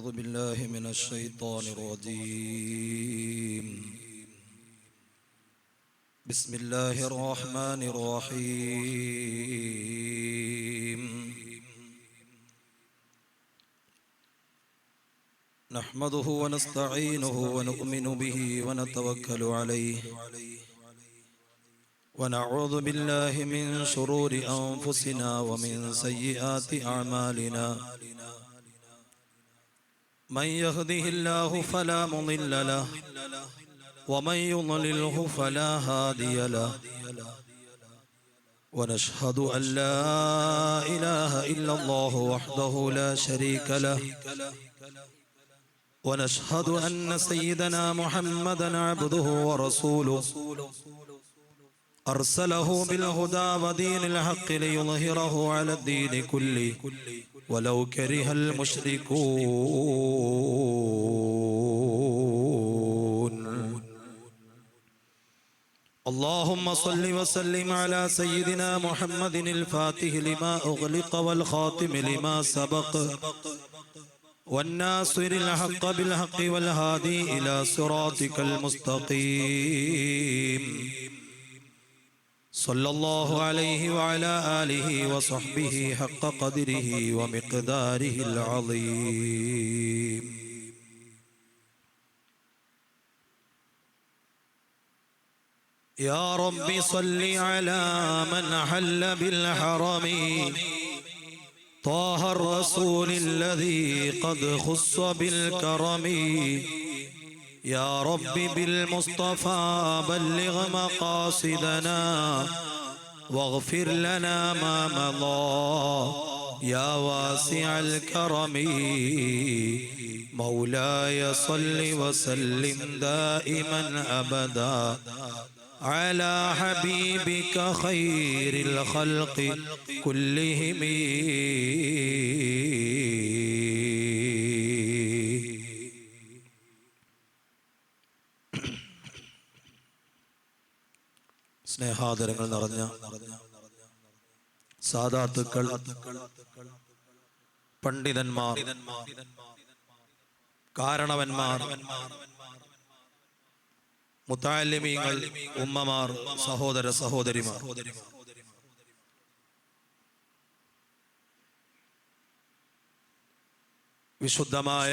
أعوذ بالله من الشيطان الرجيم. بسم الله الرحمن الرحيم. نحمده ونستعينه ونؤمن به ونتوكل عليه ونعوذ بالله من شرور أنفسنا ومن سيئات أعمالنا. من يهده الله فلا مضل له ومن يضلله فلا هادي له. ونشهد أن لا إله إلا الله وحده لا شريك له. ونشهد أن سيدنا محمدا عبده ورسوله أرسله بالهدى ودين الحق ليظهره على الدين كله ولو كره المشركون. اللهم صل وسلم على سيدنا محمد الفاتح لما أغلق والخاتم لما سبق والناصر الحق بالحق والهادي إلى صراطك المستقيم. صلى الله عليه وعلى آله وصحبه حق قدره ومقداره العظيم. يا رب صل على من حل بالحرم طه الرسول الذي قد خص بالكرم. يا رب بالمصطفى بلغ مقاصدنا واغفر لنا ما مضى يا واسع الكرم. مولاي صل وسلم دائما أبدا على حبيبك خير الخلق كلهم. സ്നേഹാദരങ്ങൾ നിറഞ്ഞ സാദാത്തുക്കൾ, പണ്ഡിതന്മാർ, കാരണവന്മാർ, മുതഅല്ലിമീങ്ങൾ, ഉമ്മമാർ, സഹോദര സഹോദരിമാർ, വിശുദ്ധമായ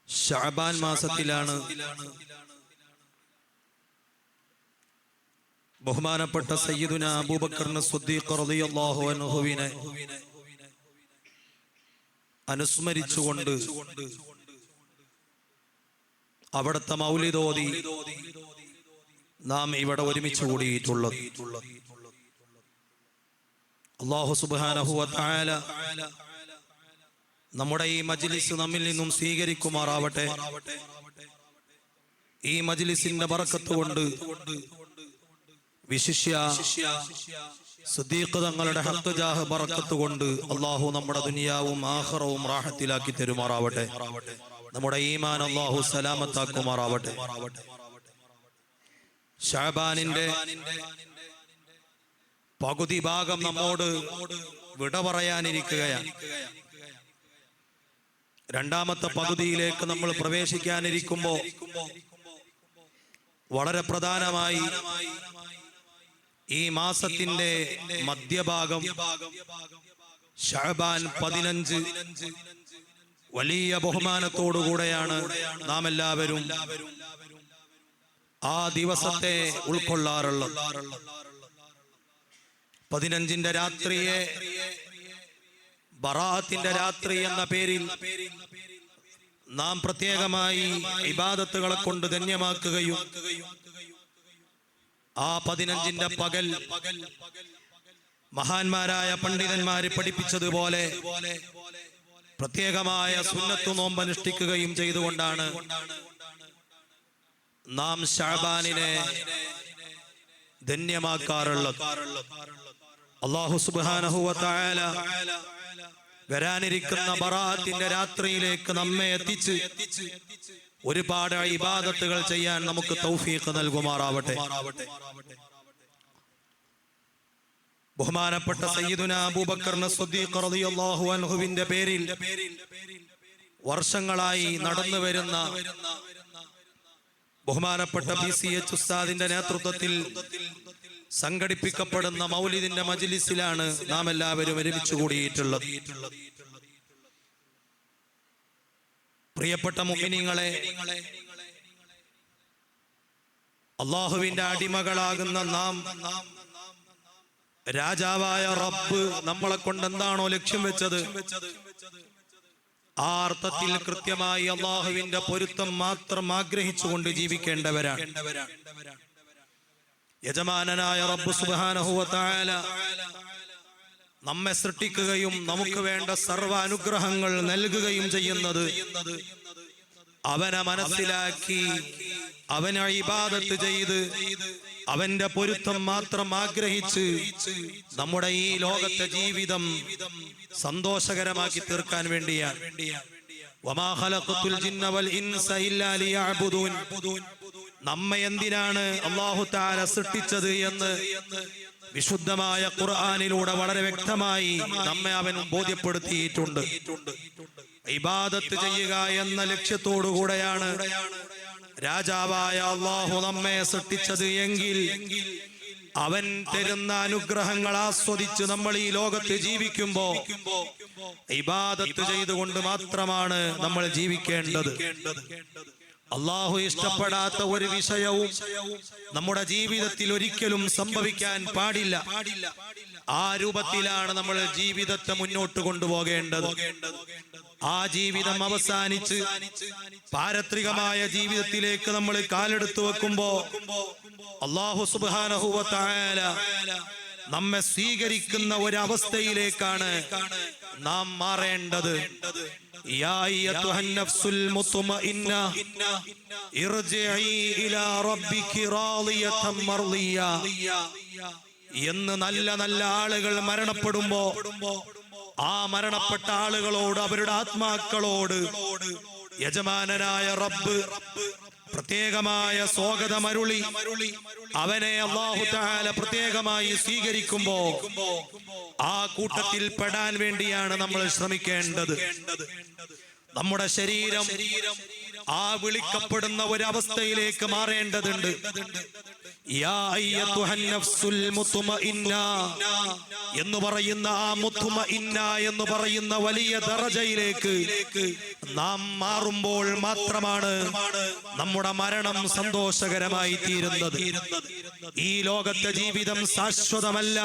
ശഅബാൻ മാസത്തിലാണ് ബഹുമാനപ്പെട്ട സയ്യിദുന അബൂബക്കർ സിദ്ദീഖ് റളിയല്ലാഹു അൻഹുവിനെ അനുസ്മരിച്ചുകൊണ്ട് അവിടുത്തെ മൗലിദ് ഓതി നാം ഇവിടെ ഒരുമിച്ച് കൂടിയിട്ടുള്ളത്. അല്ലാഹു സുബ്ഹാനഹു വ തആല നമ്മുടെ ഈ മജ്ലിസ് നമ്മിൽ നിന്നും സ്വീകരിക്കുമാറാവട്ടെ. ഈ മജ്ലിസിന്റെ ബറക്കത്ത് കൊണ്ട് വിശിഷ്യ സിദ്ദീഖ് തങ്ങളുടെ ഹഖ് ജാഹ് ബറക്കത്ത് കൊണ്ട് അല്ലാഹു നമ്മുടെ ദുനിയാവും ആഖിറവും റാഹത്തിലാക്കി തരുമാറാവട്ടെ. നമ്മുടെ ഈമാൻ അല്ലാഹു സലാമത്താക്കുമാറാവട്ടെ. ശഅബാനിന്റെ പകുതി ഭാഗം നമ്മോട് വിട പറയാനിരിക്കുകയാണ്. രണ്ടാമത്തെ പകുതിയിലേക്ക് നമ്മൾ പ്രവേശിക്കാനിരിക്കുമ്പോൾ വളരെ പ്രധാനമായി ഈ മാസത്തിന്റെ മധ്യഭാഗം ശഅബാൻ 15 വലിയ ബഹുമാനത്തോടുകൂടെയാണ് നാം എല്ലാവരും ആ ദിവസത്തെ ഉൾക്കൊള്ളാറുള്ളത്. 15ന്റെ രാത്രിയെ ബറാഅത്തിന്റെ രാത്രി എന്ന പേരിൽ നാം പ്രത്യേകമായി ഇബാദത്തുകളെ കൊണ്ട് ധന്യമാക്കുകയും ആ 15ന്റെ പകൽ മഹാന്മാരായ പണ്ഡിതന്മാര് പഠിപ്പിച്ചതുപോലെ പ്രത്യേകമായ സുന്നത്ത് നോമ്പ് അനുഷ്ഠിക്കുകയും ചെയ്തുകൊണ്ടാണ് നാം ശഅബാനിനെ ധന്യമാക്കാറുള്ളത്. അല്ലാഹു സുബ്ഹാനഹു വ തആല വരാനിരിക്കുന്ന ബറാഅത്തിന്റെ രാത്രിയിലേക്ക് നമ്മെ എത്തിച്ച് ഒരുപാട് ഇബാദത്തുകൾ ചെയ്യാൻ നമുക്ക് തൗഫീഖ് നൽകുമാറാവട്ടെ. ബഹുമാനപ്പെട്ട സയ്യിദുനാ അബൂബക്കർ സിദ്ദീഖ് റളിയല്ലാഹു അൻഹുവിന്റെ പേരിൽ വർഷങ്ങളായി നടന്നു വരുന്ന ബഹുമാനപ്പെട്ട PCH ഉസ്താദിന്റെ നേതൃത്വത്തിൽ സംഘടിപ്പിക്കപ്പെടുന്ന മൗലിദിന്റെ മജ്ലിസിലാണ് നാം എല്ലാവരും ഒരുമിച്ച് കൂടിയിട്ടുള്ളത്. പ്രിയപ്പെട്ട മുഅ്മിനീങ്ങളെ, അല്ലാഹുവിന്റെ അടിമകളാകുന്ന നാം രാജാവായ റബ്ബ് നമ്മളെ കൊണ്ട് എന്താണോ ലക്ഷ്യം വെച്ചത് ആ അർത്ഥത്തിൽ കൃത്യമായി അല്ലാഹുവിന്റെ പൊരുത്തം മാത്രം ആഗ്രഹിച്ചുകൊണ്ട് ജീവിക്കേണ്ടവരാണ്. യജമാനനായ റബ്ബ് സുബ്ഹാനഹു വ തആല നമ്മെ സൃഷ്ടിക്കുകയും നമുക്ക് വേണ്ട സർവ്വ അനുഗ്രഹങ്ങൾ നൽകുകയും ചെയ്യുന്നത് അവനെ മനസ്സിലാക്കി അവനെ ഇബാദത്ത് ചെയ്ത് അവന്റെ പൊരുത്തം മാത്രം ആഗ്രഹിച്ച് നമ്മുടെ ഈ ലോകത്തെ ജീവിതം സന്തോഷകരമാക്കി തീർക്കാൻ വേണ്ടിയാണ്. വമാ ഖലഖതുൽ ജിന്ന വൽ ഇൻസ ഇല്ലാ ലിയഅ്ബുദൂൻ. നമ്മെ എന്തിനാണ് അല്ലാഹു തആല സൃഷ്ടിച്ചത് എന്ന് വിശുദ്ധമായ ഖുർആനിലൂടെ വളരെ വ്യക്തമായി നമ്മെ അവൻ ബോധ്യപ്പെടുത്തിയിട്ടുണ്ട്. ഇബാദത്ത് ചെയ്യുക എന്ന ലക്ഷ്യത്തോടു കൂടെയാണ് രാജാവായ അല്ലാഹു നമ്മെ സൃഷ്ടിച്ചത് എങ്കിൽ അവൻ തരുന്ന അനുഗ്രഹങ്ങൾ ആസ്വദിച്ച് നമ്മൾ ഈ ലോകത്ത് ജീവിക്കുമ്പോ ഇബാദത്ത് ചെയ്തുകൊണ്ട് മാത്രമാണ് നമ്മൾ ജീവിക്കേണ്ടത്. അല്ലാഹു ഇഷ്ടപ്പെടാത്ത ഒരു വിഷയവും നമ്മുടെ ജീവിതത്തിൽ ഒരിക്കലും സംഭവിക്കാൻ പാടില്ല. ആ രൂപത്തിലാണ് നമ്മൾ ജീവിതത്തെ മുന്നോട്ട് കൊണ്ടുപോകേണ്ടത്. ആ ജീവിതം അവസാനിച്ച് പാരത്രികമായ ജീവിതത്തിലേക്ക് നമ്മൾ കാലെടുത്തു വെക്കുമ്പോ അല്ലാഹു സുബ്ഹാനഹു വ തആല നമ്മെ സ്വീകരിക്കുന്ന ഒരവസ്ഥയിലേക്കാണ് നാം മാറേണ്ടത്. യാ അയ്യതുഹൻ നഫ്സുൽ മുത്മഇന്ന ഇർജിഇ ഇലാ റബ്ബികി റാളിയതൻ മർളിയ എന്ന് നല്ല നല്ല ആളുകൾ മരണപ്പെടുമ്പോ ആ മരണപ്പെട്ട ആളുകളോട് അവരുടെ ആത്മാക്കളോട് യജമാനനായ റബ്ബ് പ്രത്യേകമായ സ്വാഗതമരുളി അവനെ അല്ലാഹു തആല പ്രത്യേകമായി സ്വീകരിക്കുമ്പോ ആ കൂട്ടത്തിൽ പെടാൻ വേണ്ടിയാണ് നമ്മൾ ശ്രമിക്കേണ്ടത്. നമ്മുടെ ശരീരം ആ വിളിക്കപ്പെടുന്ന ഒരവസ്ഥയിലേക്ക് മാറേണ്ടതുണ്ട്. യാ അയ്യതുഹൻ നഫ്സുൽ മുത്മഇന്ന എന്ന് പറയുന്ന ആ മുത്മഇന്ന എന്ന് പറയുന്ന വലിയ ദറജയിലേക്ക് നാം മാറുമ്പോൾ മാത്രമാണ് നമ്മുടെ മരണം സന്തോഷകരമായി തീരുന്നത്. ഈ ലോകത്തെ ജീവിതം ശാശ്വതമല്ല.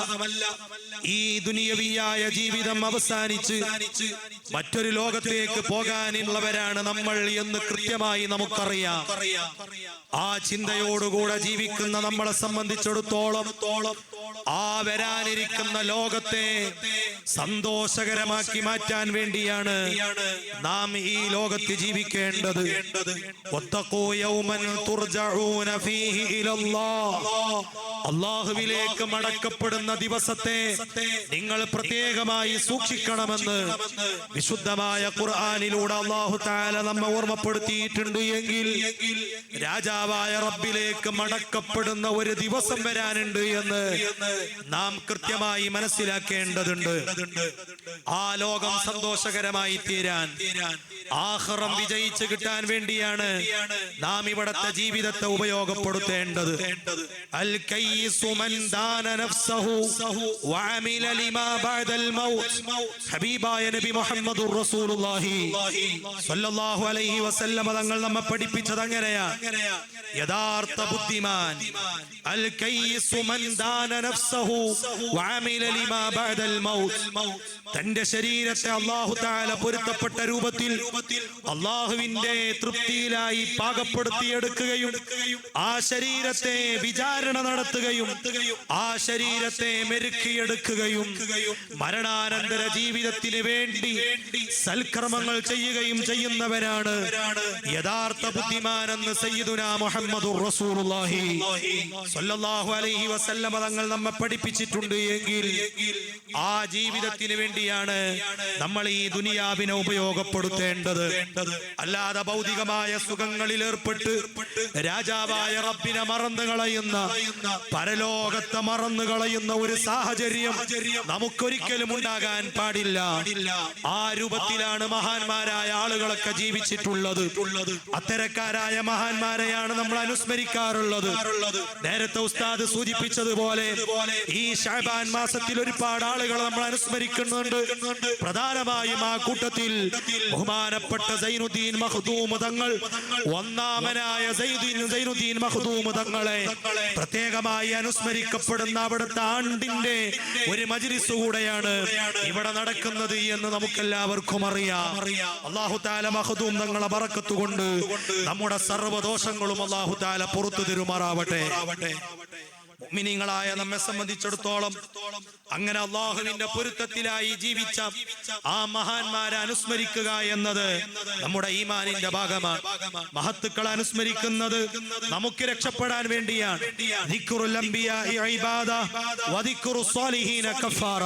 ഈ ദുനിയവിയായ ജീവിതം അവസാനിച്ച് മറ്റൊരു ലോകത്തേക്ക് പോകാനുള്ളവരാണ് നമ്മൾ എന്ന് കൃത്യമായി നമുക്കറിയാം. ആ ചിന്തയോടുകൂടെ ജീവിക്കുന്ന നമ്മളെ സംബന്ധിച്ചിടത്തോളം ആ വരാനിരിക്കുന്ന ലോകത്തെ സന്തോഷകരമാക്കി മാറ്റാൻ വേണ്ടിയാണ് നാം ഈ ലോകത്ത് ജീവിക്കേണ്ടത്. വത്തഖൂ യൗമൻ തുർജഊന ഫീഹി ഇലല്ലാഹ്. അല്ലാഹുവിലേക്ക് മടക്കപ്പെടുന്ന ദിവസത്തെ നിങ്ങൾ പ്രത്യേകമായി സൂക്ഷിക്കണമെന്ന് വിശുദ്ധമായ ഖുർആനിലൂടെ അല്ലാഹു തആല നമ്മെ ഓർമ്മപ്പെടുത്തിയിട്ടുണ്ട്. എങ്കിൽ രാജാവായ റബ്ബിലേക്ക് മടക്കപ്പെടുന്ന ഒരു ദിവസം വരാനുണ്ട് എന്ന് നാം കൃത്യമായി മനസ്സിലാക്കേണ്ടതുണ്ട്. ആ ലോകം സന്തോഷകരമായി തീരാൻ, ആഖിറം വിജയിച്ച് കിട്ടാൻ വേണ്ടിയാണ് നാം ഇവിടത്തെ ജീവിതത്തെ ഉപയോഗപ്പെടുത്തേണ്ടത്. അൽ കയ്യിസു മൻ ദാന നഫ്സഹു വഅമില ലിമാ ബഅദൽ മൗത്ത്. ഹബീബായ നബി മുഹമ്മദുർ റസൂലുള്ളാഹി സ്വല്ലല്ലാഹു അലൈഹി വസല്ലം തങ്ങൾ നമ്മെ പഠിപ്പിച്ചത് അങ്ങനെയാ. യഥാർത്ഥ ബുദ്ധിമാൻ അൽ കയ്യിസു മൻ ദാന നഫ്സഹു വഅമില ലിമാ ബഅദൽ മൗത്ത്. തന്റെ ശരീരത്തെ അല്ലാഹു തആല പൊരുത്തപ്പെട്ട രൂപത്തിൽ അല്ലാഹുവിന്റെ തൃപ്തിയിലായി പാകപ്പെടുത്തിയെടുക്കുകയും ആ ശരീരത്തെ വിചാരണ നടത്തുകയും ആ ശരീരത്തെ മെരുക്കിയെടുക്കുകയും മരണാനന്തര ജീവിതത്തിന് വേണ്ടി സൽക്കർമ്മങ്ങൾ ചെയ്യുകയും ചെയ്യുന്നവരാണ് യഥാർത്ഥ ബുദ്ധിമാനെന്ന് സയ്യിദുനാ മുഹമ്മദുർ റസൂലുള്ളാഹി സ്വല്ലല്ലാഹു അലൈഹി വസല്ലം തങ്ങൾ നമ്മെ പഠിപ്പിച്ചിട്ടുണ്ട്. എങ്കിൽ ആ ജീവിതത്തിന് വേണ്ടിയാണ് നമ്മൾ ഈ ദുനിയാവിനെ ഉപയോഗപ്പെടുത്തേണ്ടത്. ശ്രദ്ധേണ്ടത്. അല്ലാതെ ഭൗതികമായ സുഖങ്ങളിൽ ഏർപ്പെട്ട് രാജാവായ റബ്ബിനെ മറന്നു കളയുന്ന, പരലോകത്തെ മറന്നു കളയുന്ന ഒരു സാഹചര്യം നമുക്കൊരിക്കലും ഉണ്ടാകാൻ പാടില്ല. ആ രൂപത്തിലാണ് മഹാന്മാരായ ആളുകളൊക്കെ ജീവിച്ചിട്ടുള്ളത്. അത്തരക്കാരായ മഹാന്മാരെയാണ് നമ്മൾ അനുസ്മരിക്കാറുള്ളത്. നേരത്തെ ഉസ്താദ് സൂചിപ്പിച്ചതുപോലെ ഈ ശഅബാൻ മാസത്തിൽ ഒരുപാട് ആളുകൾ നമ്മൾ അനുസ്മരിക്കുന്നുണ്ട്. പ്രധാനമായും ആ കൂട്ടത്തിൽ ബഹുമാനപ്പെട്ട സൈനുദ്ദീൻ മഖ്ദൂം തങ്ങൾ, ഒന്നാമനായ സൈനുദ്ദീൻ മഖ്ദൂം തങ്ങളെ പ്രത്യേകമായി അനുസ്മരിക്കപ്പെടുന്ന അവിടുത്തെ ആണ്ടിന്റെ ഒരു മജ്‌ലിസ് കൂടെയാണ് ഇവിടെ നടക്കുന്നത് എന്ന് നമുക്കെല്ലാവർക്കും അറിയാം. അല്ലാഹു തആല മഖ്ദൂം തങ്ങളെ ബറക്കത്ത് കൊണ്ട് നമ്മുടെ സർവ്വദോഷങ്ങളും അല്ലാഹു തആല പുറത്തു തരുമാറാവട്ടെ. മുഅ്മിനീങ്ങളായ നമ്മെ സംബന്ധിച്ചിടത്തോളം അങ്ങനെ അല്ലാഹുവിന്റെ പൊരുത്തത്തിലായി ജീവിച്ച ആ മഹാന്മാരെ അനുസ്മരിക്കുക എന്നത് നമ്മുടെ ഈമാനിന്റെ ഭാഗമാണ്. മഹത്തുക്കളെ അനുസ്മരിക്കുന്നത് നമുക്ക് രക്ഷപ്പെടാൻ വേണ്ടിയാണ്. ദിക്റുൽ അംബിയാഇ ഇബാദ വ ദിക്റുസ് സ്വാലിഹീന കഫാറ.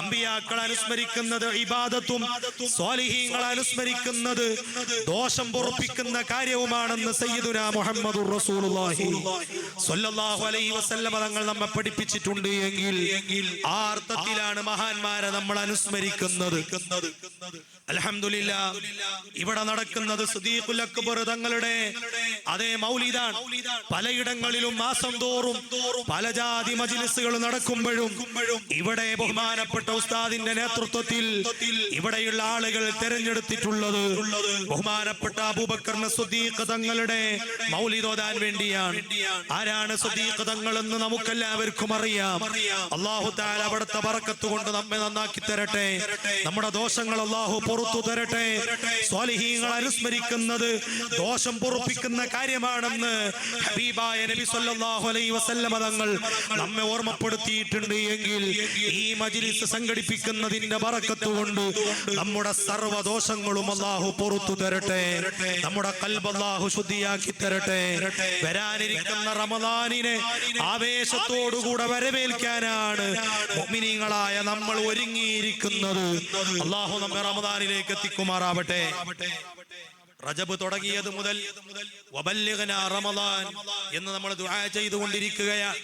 അംബിയാക്കളെ അനുസ്മരിക്കുന്നത് ഇബാദത്തും സ്വാലിഹീങ്ങളെ അനുസ്മരിക്കുന്നത് ദോഷം പൊറുപ്പിക്കുന്ന കാര്യവുമാണെന്ന് സയ്യിദുനാ മുഹമ്മദുർ റസൂലുള്ളാഹി സ്വല്ലല്ലാഹു അലൈഹി വസല്ലം തങ്ങൾ നമ്മെ പഠിപ്പിച്ചിട്ടുണ്ട് എങ്കിൽ ആ അർത്ഥത്തിലാണ് മഹാന്മാരെ നമ്മൾ അനുസ്മരിക്കുന്നത്. അൽഹംദുലില്ലാഹ്, ഇവിടെ നടക്കുന്നത് സിദ്ദീഖുൽ അക്ബർ തങ്ങളുടെ അതേ മൗലിദാണ്. പലയിടങ്ങളിലും മാസം തോറും പല ജാതി മജ്‌ലിസുകൾ നടക്കുമ്പോഴും ഇവിടെ ബഹുമാനപ്പെട്ട ഉസ്താദിന്റെ നേതൃത്വത്തിൽ ഇവിടെയുള്ള ആളുകൾ തെരഞ്ഞെടുത്തിട്ടുള്ളത് ബഹുമാനപ്പെട്ട അബൂബക്കർ സിദ്ദീഖ് തങ്ങളുടെ മൗലിദ് ഓതാൻ വേണ്ടിയാണ്. ആരാണ് സിദ്ദീഖ് തങ്ങൾ എന്ന് നമുക്കെല്ലാവർക്കും അറിയാം. അല്ലാഹു തആല അവിടുത്തെ ബറക്കത്ത് കൊണ്ട് നമ്മെ നന്നാക്കി തരട്ടെ. നമ്മുടെ ദോഷങ്ങൾ അല്ലാഹു പുറത്തു തരട്ടെ. സ്വാലിഹീങ്ങൾ അനുസ്മരിക്കുന്നത് ദോഷം പൊറുപ്പിക്കുന്ന കാര്യമാണെന്ന് ഹബീബായ നബി സല്ലല്ലാഹു അലൈഹി വസല്ലം തങ്ങൾ നമ്മെ ഓർമ്മപ്പെടുത്തിയിട്ടുണ്ട് എങ്കിൽ ഈ മജ്‌ലിസ് സംഘടിപ്പിക്കുന്നതിന്റെ ബറക്കത്ത് കൊണ്ട് നമ്മുടെ സർവ്വ ദോഷങ്ങളും അല്ലാഹു പുറത്തു തരട്ടെ. നമ്മുടെ ഖൽബ് അല്ലാഹു ശുദ്ധിയാക്കി തരട്ടെ. വരാനിരിക്കുന്ന റമദാനിനെ ആവേശത്തോടുകൂടെ വരവേൽക്കാനാണ് മുഅ്മിനീങ്ങളായ നമ്മൾ ഒരുങ്ങിയിരിക്കുന്നത്. അല്ലാഹു നമ്മെ റമദാനിലേക്ക് എത്തിക്കുമാറാവട്ടെ. റജബ് തുടങ്ങിയത് മുതൽ വബല്ലിഗ്നാ റമദാൻ എന്ന് നമ്മൾ ദുആ ചെയ്തുകൊണ്ടിരിക്കുകയാണ്.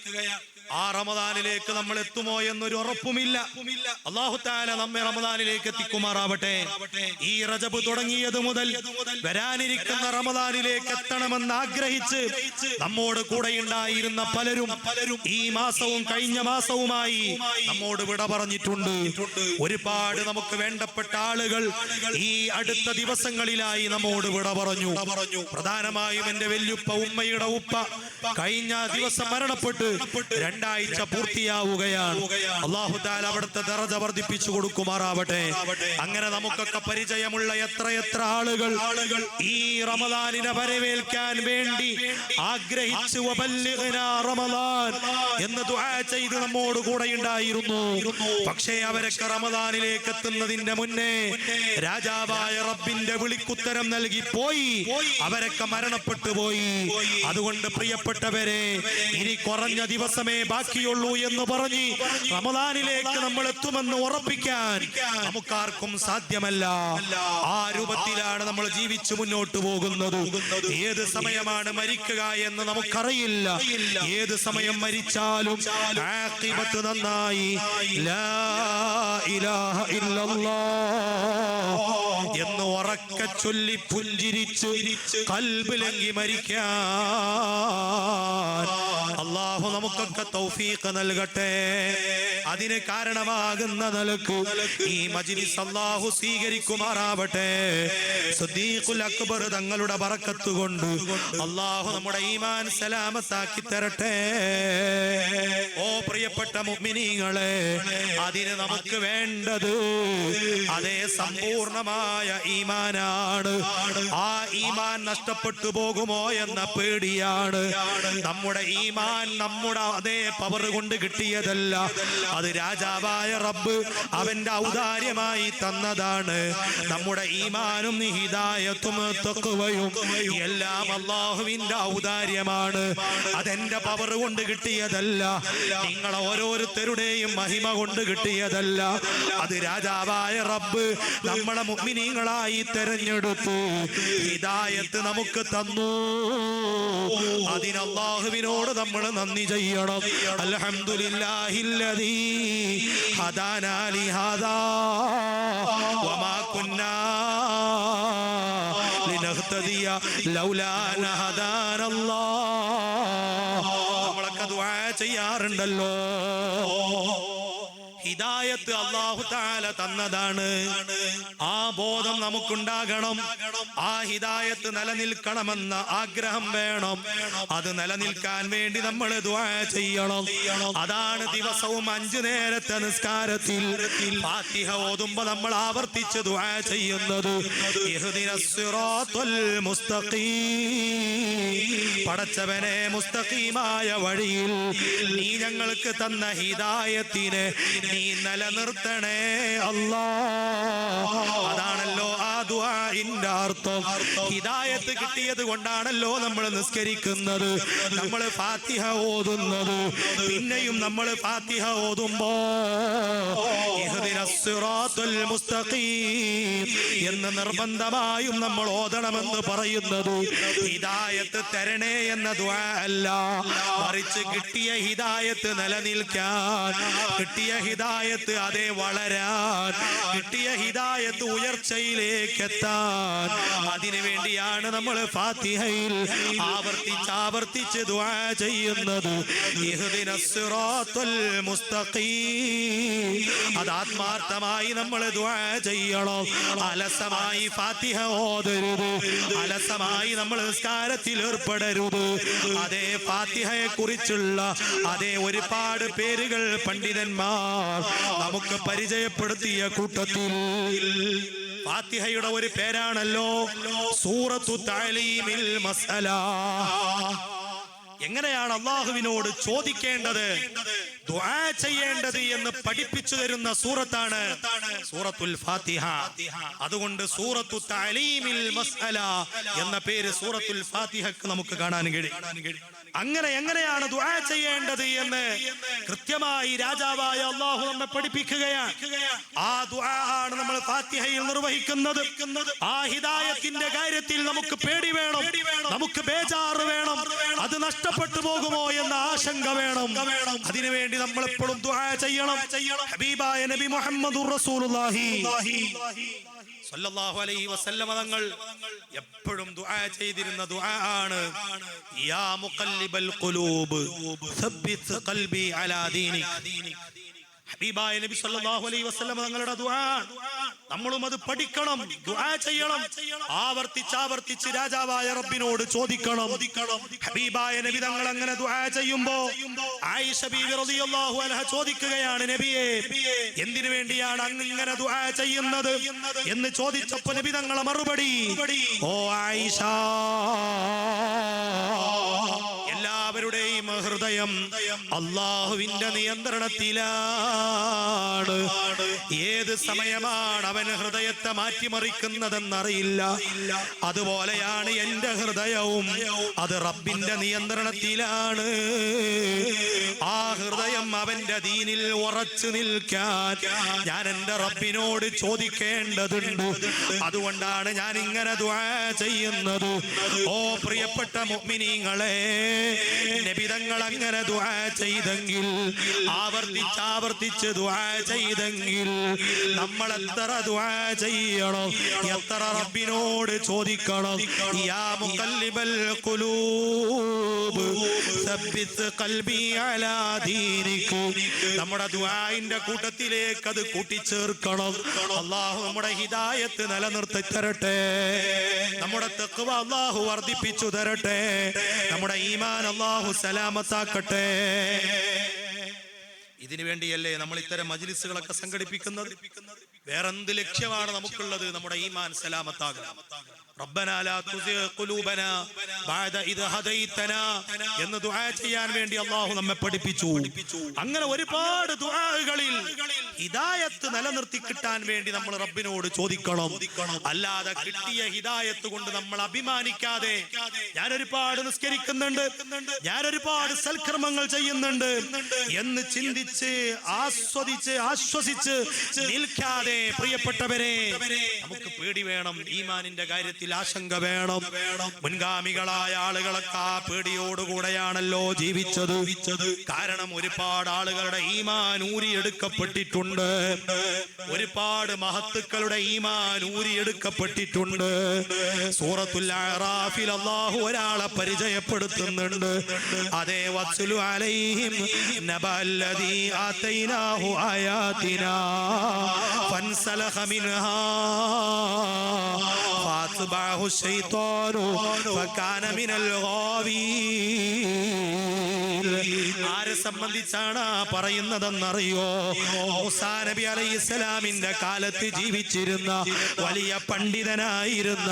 ആ റമദാനിലേക്ക് നമ്മൾ എത്തുമോ എന്നൊരു ഉറപ്പുമില്ല. അല്ലാഹു തആല നമ്മെ റമദാനിലേക്ക് എത്തിക്കുമാറാവട്ടെ. ഈ റജബ് തുടങ്ങിയത് മുതൽ വരാനിരിക്കുന്ന റമദാനിലേക്ക് എത്തണമെന്ന് ആഗ്രഹിച്ച് നമ്മോട് കൂടെ ഉണ്ടായിരുന്ന പലരും ഈ മാസവും കഴിഞ്ഞ മാസവുമായി നമ്മോട് വിട പറഞ്ഞിട്ടുണ്ട്. ഒരുപാട് നമുക്ക് വേണ്ടപ്പെട്ട ആളുകൾ ഈ അടുത്ത ദിവസങ്ങളിലായി നമ്മോട് വിട പറഞ്ഞു. പ്രധാനമായും എന്റെ വല്യുപ്പ, ഉമ്മയുടെ ഉപ്പ കഴിഞ്ഞ ദിവസം മരണപ്പെട്ട് 2 ആഴ്ച പൂർത്തിയാവുകയാണ്. അല്ലാഹു തആല അവിടുത്തെ ദറജ വർദ്ധിപ്പിച്ചു കൊടുക്കുമാറാവട്ടെ. അങ്ങനെ നമുക്കൊക്കെ പരിചയമുള്ള എത്രയെത്ര ആളുകൾ ഈ റമദാനിനെ വരവേൽക്കാൻ വേണ്ടി ആഗ്രഹിച്ചു വബല്ലിഗ്നാ റമദാൻ എന്ന് ദുആ ചെയ്ത് നമ്മോട് കൂടെ ഉണ്ടായിരുന്നു. പക്ഷേ അവരൊക്കെ റമദാനിലേക്ക് എത്തുന്നതിന്റെ മുന്നേ രാജാവായ റബ്ബിന്റെ വിളിക്കുത്തരം നൽകി പോയി. അവരൊക്കെ മരണപ്പെട്ടു പോയി. അതുകൊണ്ട് പ്രിയപ്പെട്ടവരെ, ഇനി കുറഞ്ഞ ദിവസമേ ബാക്കിയുള്ളൂ എന്ന് പറഞ്ഞ് റമദാനിലേക്ക് നമ്മൾ എത്തുമെന്ന് ഉറപ്പിക്കാൻ നമുക്കാർക്കും സാധ്യമല്ല. ആ രൂപത്തിലാണ് നമ്മൾ ജീവിച്ചു മുന്നോട്ട് പോകുന്നത്. ഏത് സമയമാണ് മരിക്കുക എന്ന് നമുക്കറിയില്ല. ഏത് സമയം മരിച്ചാലും ആഖിബത്ത് നന്നായി ലാ ഇലാഹ ഇല്ലല്ലാഹ് എന്ന് ഉറക്കെ ചൊല്ലി പുഞ്ചിരിച്ച് ഖൽബിലെങ്കി മരിക്കാൻ അല്ലാഹു നമുക്കൊക്കെ തൗഫീഖ് നൽകട്ടെ. അതിന് കാരണമാകുന്ന നിലക്ക് ഈ മജ്‌ലിസ് അല്ലാഹു സ്വീകരിക്കുമാറാവട്ടെ. സിദ്ദീഖുൽ അക്ബർ തങ്ങളുടെ ബറക്കത്ത് കൊണ്ട് അല്ലാഹു നമ്മുടെ ഈമാൻ സലാമത്താക്കി തരട്ടെ. ഓ പ്രിയപ്പെട്ട മുഅ്മിനീങ്ങളെ, അതിന് നമുക്ക് വേണ്ടത് അതേ സമ്പൂർണമായ ഈമാനാണ്. ആ ഈമാൻ നഷ്ടപ്പെട്ടു പോകുമോ എന്ന പേടിയാണ്. നമ്മുടെ ഈമാൻ നമ്മുടെ അതേ പവർ കൊണ്ട് കിട്ടിയതല്ല, അത് രാജാവായ റബ്ബ് അവന്റെ ഔദാര്യമായി തന്നതാണ്. നമ്മുടെ ഈമാനും ഹിദായത്തും തഖ്വയും എല്ലാം അല്ലാഹുവിന്റെ ഔദാര്യമാണ്. അതെന്റെ പവർ കൊണ്ട് കിട്ടിയതല്ല, നിങ്ങൾ ഓരോരുത്തരുടെയും മഹിമ കൊണ്ട് കിട്ടിയതല്ല. അത് രാജാവായ റബ്ബ് നമ്മളെ മുഅ്മിനീങ്ങളായി തെരഞ്ഞെടുത്തു, ഹിദായത്ത് നമുക്ക് തന്നു. അതിന് അല്ലാഹുവിനോട് നമ്മൾ നന്ദി ചെയ്യണം. അൽഹംദുലില്ലാഹില്ലദീ ഹദാനാ ലിഹാദാ വമാ കുന്നാ ലിനഹ്തദിയ ലൗലാ അൻ ഹദാനല്ലാഹ്. നമ്മളൊക്കെ ദുആ ചെയ്യാറുണ്ടല്ലോ. ഹിദായത്ത് അല്ലാഹു തആല തന്നതാണ്. ആ ബോധം നമുക്കുണ്ടാകണം. ആ ഹിദായത്ത് നിലനിൽക്കണമെന്ന ആഗ്രഹം വേണം. അത് നിലനിൽക്കാൻ വേണ്ടി നമ്മൾ ദുആ ചെയ്യണം. അതാണ് ദിവസവും 5 നേരത്തെ നിസ്കാരത്തിൽ ഫാത്തിഹ ഓതുമ്പോൾ നമ്മൾ ആവർത്തിച്ച് ദുആ ചെയ്യുന്നത്. ഇഹ്ദിനസ് സിറാത്തുൽ മുസ്തഖീം. പടച്ചവനെ, മുസ്തഖീമായ വഴിയിൽ നീ ഞങ്ങൾക്ക് തന്ന ഹിദായത്തിനെ നീ നിലനിർത്തണേ അല്ലാഹ്. അതാണല്ലോ ആ ദുആഇന്റെ അർത്ഥം. ഹിദായത്ത് കിട്ടിയത് കൊണ്ടാണല്ലോ നമ്മൾ നിസ്കരിക്കുന്നത്, നമ്മൾ ഫാത്തിഹ ഓതുന്നത്. പിന്നെയും നമ്മൾ ഫാത്തിഹ ഓതുമ്പോ ഇഹ്ദിനസ് സിറാത്തുൽ മുസ്തഖീം എന്ന് നിർബന്ധമായും നമ്മൾ ഓതണമെന്ന് പറയുന്നത് ഹിദായത്ത് തരണേ എന്ന ദുആ അല്ല, മറിച്ച് കിട്ടിയ ഹിദായത്ത് നിലനിൽക്കാൻ, കിട്ടിയ ഹിദായത്ത് അതേ വളരാൻ, കിട്ടിയ ഹിദായത്ത് ഉയർച്ചയിലേക്ക് എത്താൻ, അതിനു വേണ്ടിയാണ് നമ്മൾ ഫാത്തിഹയിൽ ആവർത്തിച്ച് ദുആ ചെയ്യുന്നത്. ഇഹ്ദിനസ് സിറാത്തുൽ മുസ്തഖീം. അത് ആത്മാർത്ഥമായി നമ്മൾ ദുആ ചെയ്യണം. അലസമായി ഫാത്തിഹ ഓതരുത്, അലസമായി നമ്മൾ നിസ്കാരത്തിൽ ഏർപ്പെടരുത്. അതേ ഫാത്തിഹയെ കുറിച്ചുള്ള അതേ ഒരുപാട് പേരുകൾ പണ്ഡിതന്മാർ നമുക്ക് പരിചയപ്പെടുത്തിയ കൂട്ടത്തിൽ ഫാത്തിഹയുടെ ഒരു പേരാണല്ലോ സൂറത്തു തഅലീമിൽ മസ്അല. എങ്ങനെയാണ് അല്ലാഹുവിനോട് ചോദിക്കേണ്ടത്, ദുആ ചെയ്യേണ്ടത് എന്ന് പഠിപ്പിച്ചു തരുന്ന സൂറത്താണ് സൂറത്തുൽ ഫാത്തിഹ. അതുകൊണ്ട് സൂറത്തു തഅലീമിൽ മസ്അല എന്ന പേര് സൂറത്തുൽ ഫാത്തിഹക്ക് നമുക്ക് കാണാൻ കഴിയും. അങ്ങനെ എങ്ങനെയാണ് ദുആ ചെയ്യേണ്ടത് എന്ന് കൃത്യമായി രാജാവായ അല്ലാഹു നമ്മെ പഠിപ്പിക്കുകയാണ്. ആ ദുആ ആണ് നമ്മൾ ഫാത്തിഹയിൽ നിർവഹിക്കുന്നത്. ആ ഹിദായത്തിന്റെ കാര്യത്തിൽ നമുക്ക് പേടി വേണം, നമുക്ക് ബേജാറ് വേണം. അത് നഷ്ടപ്പെട്ടു പോകുമോ എന്ന ആശങ്ക വേണം. അതിനുവേണ്ടി നമ്മൾ എപ്പോഴും ദുആ ചെയ്യണം. ഹബീബായ നബി മുഹമ്മദുർ റസൂലുള്ളാഹി സല്ലല്ലാഹു അലൈഹി വസല്ലം തങ്ങൾ എപ്പോഴും ദുആ ചെയ്തിരുന്ന ദുആ ആണ് യാ മുഖല്ലിബൽ ഖുലൂബ് സബ്ബിത് ഖൽബി അലാ ദീനിക്. ഹബീബായ നബി സല്ലല്ലാഹു അലൈഹി വസല്ലം തങ്ങളുടെ ദുആ നമ്മളും അത് പഠിക്കണം, ദുആ ചെയ്യണം. ആവർത്തിച്ച് രാജാവായ റബ്ബിനോട് ചോദിക്കണം. ഹബീബായ നബി തങ്ങൾ അങ്ങനെ ദുആ ചെയ്യുമ്പോ ആയിഷ ബീവി റളിയല്ലാഹു അൻഹ ചോദിക്കുകയാണ്, നബിയേ എന്തിനു വേണ്ടിയാണ് അങ്ങ് ഇങ്ങനെ ദുആ ചെയ്യുന്നത് എന്ന് ചോദിച്ചപ്പോൾ നബി തങ്ങളെ മറുപടി, ഓ ആയിഷ, എല്ലാവരുടെയും ഹൃദയം അല്ലാഹുവിന്റെ നിയന്ത്രണത്തിലാണ്. ഏത് സമയമാണ് അവൻ ഹൃദയത്തെ മാറ്റിമറിക്കുന്നതെന്നറിയില്ല. അതുപോലെയാണ് എന്റെ ഹൃദയവും, അത് റബ്ബിന്റെ നിയന്ത്രണത്തിലാണ്. ആ ഹൃദയം അവന്റെ ദീനിൽ ഉറച്ചു നിൽക്കാൻ ഞാൻ എന്റെ റബ്ബിനോട് ചോദിക്കേണ്ടതുണ്ട്. അതുകൊണ്ടാണ് ഞാൻ ഇങ്ങനെ ദുആ ചെയ്യുന്നത്. ഓ പ്രിയപ്പെട്ട മുഅ്മിനീങ്ങളെ, നബി തങ്ങൾ അങ്ങനെ ദുആ ചെയ്തെങ്കിൽ, ആവർത്തിച്ച് ദുആ ചെയ്തെങ്കിൽ നമ്മൾ എത്ര ദുആ ചെയ്യണം, എത്ര റബ്ബിനോട് ചോദിക്കണം. യാ മുഖല്ലിബൽ ഖുലൂബ് സബ്ബിത് ഖൽബി അലാ ദീനിക്. നമ്മുടെ ദുആഇന്റെ കൂട്ടത്തിലേക്ക് അത് കൂട്ടിച്ചേർക്കണം. അല്ലാഹു നമ്മുടെ ഹിദായത്ത് നിലനിർത്തി തരട്ടെ, നമ്മുടെ തഖ്വ അല്ലാഹു വർദ്ധിപ്പിച്ചു തരട്ടെ, നമ്മുടെ ഈമാൻ അല്ലാഹു സലാമത്താക്കട്ടെ. ഇതിനു വേണ്ടിയല്ലേ നമ്മൾ ഇത്തരം മജ്ലിസുകളൊക്കെ സംഘടിപ്പിക്കുന്നത്? വേറെന്ത് ലക്ഷ്യമാണ് നമുക്കുള്ളത്? നമ്മുടെ ഈമാൻ സലാമത്താകണം, റബ്ബനാ ലാ തുസിഗ് ഖുലൂബനാ ബഅദ ഇദ് ഹദൈതനാ എന്ന് ദുആ ചെയ്യാൻ വേണ്ടി അല്ലാഹു നമ്മെ പഠിപ്പിച്ചു. അങ്ങനെ ഒരുപാട് ദുആകളിൽ ഹിദായത്ത് നിലനിർത്തി കിട്ടാൻ വേണ്ടി നമ്മൾ റബ്ബിനോട് ചോദിക്കണം. അല്ലാതെ കിട്ടിയ ഹിദായത്ത് കൊണ്ട് നമ്മൾ അഭിമാനിക്കാതെ ഞാൻ ഒരുപാട് നിസ്കരിക്കുന്നുണ്ട്, ഞാൻ ഒരുപാട് സൽക്കർമ്മങ്ങൾ ചെയ്യുന്നുണ്ട് എന്ന് ചിന്തിച്ച് ആസ്വദിച്ച് ആശ്വസിച്ച് നിൽക്കാതെ പ്രിയപ്പെട്ടവരെ നമുക്ക് പേടി വേണം. ഈമാനിന്റെ കാര്യത്തിൽ ആശങ്ക വേണം. മുൻഗാമികളായ ആളുകളൊക്കെ ആ പേടിയോടുകൂടെയാണല്ലോ ജീവിച്ചത്. കാരണം ഒരുപാട് ആളുകളുടെ ഈമാൻ ഊരിയെടുക്കപ്പെട്ടിട്ടുണ്ട്, ഒരുപാട് മഹത്തുക്കളുടെ ഈമാൻ ഊരിയെടുക്കപ്പെട്ടിട്ടുണ്ട്. സൂറത്തുൽ അഅറാഫിൽ അല്ലാഹു ഒരാളെ പരിചയപ്പെടുത്തുന്നുണ്ട്. അതേ വത്സുലു അലൈഹിം നബഅല്ലദീ ആതൈനാഹു ആയാതിനാ ഫൻസലഖ മിൻഹാ ഫഅത്ബഅഹു ശൈത്വാനു ഫകാന മിനൽ ഗാവീൻ. ആരെ സംബന്ധിച്ചാണ് പറയുന്നതെന്നറിയോ? മൂസാ നബി അലൈഹിസ്സലാമിന്റെ കാലത്ത് ജീവിച്ചിരുന്ന വലിയ പണ്ഡിതനായിരുന്ന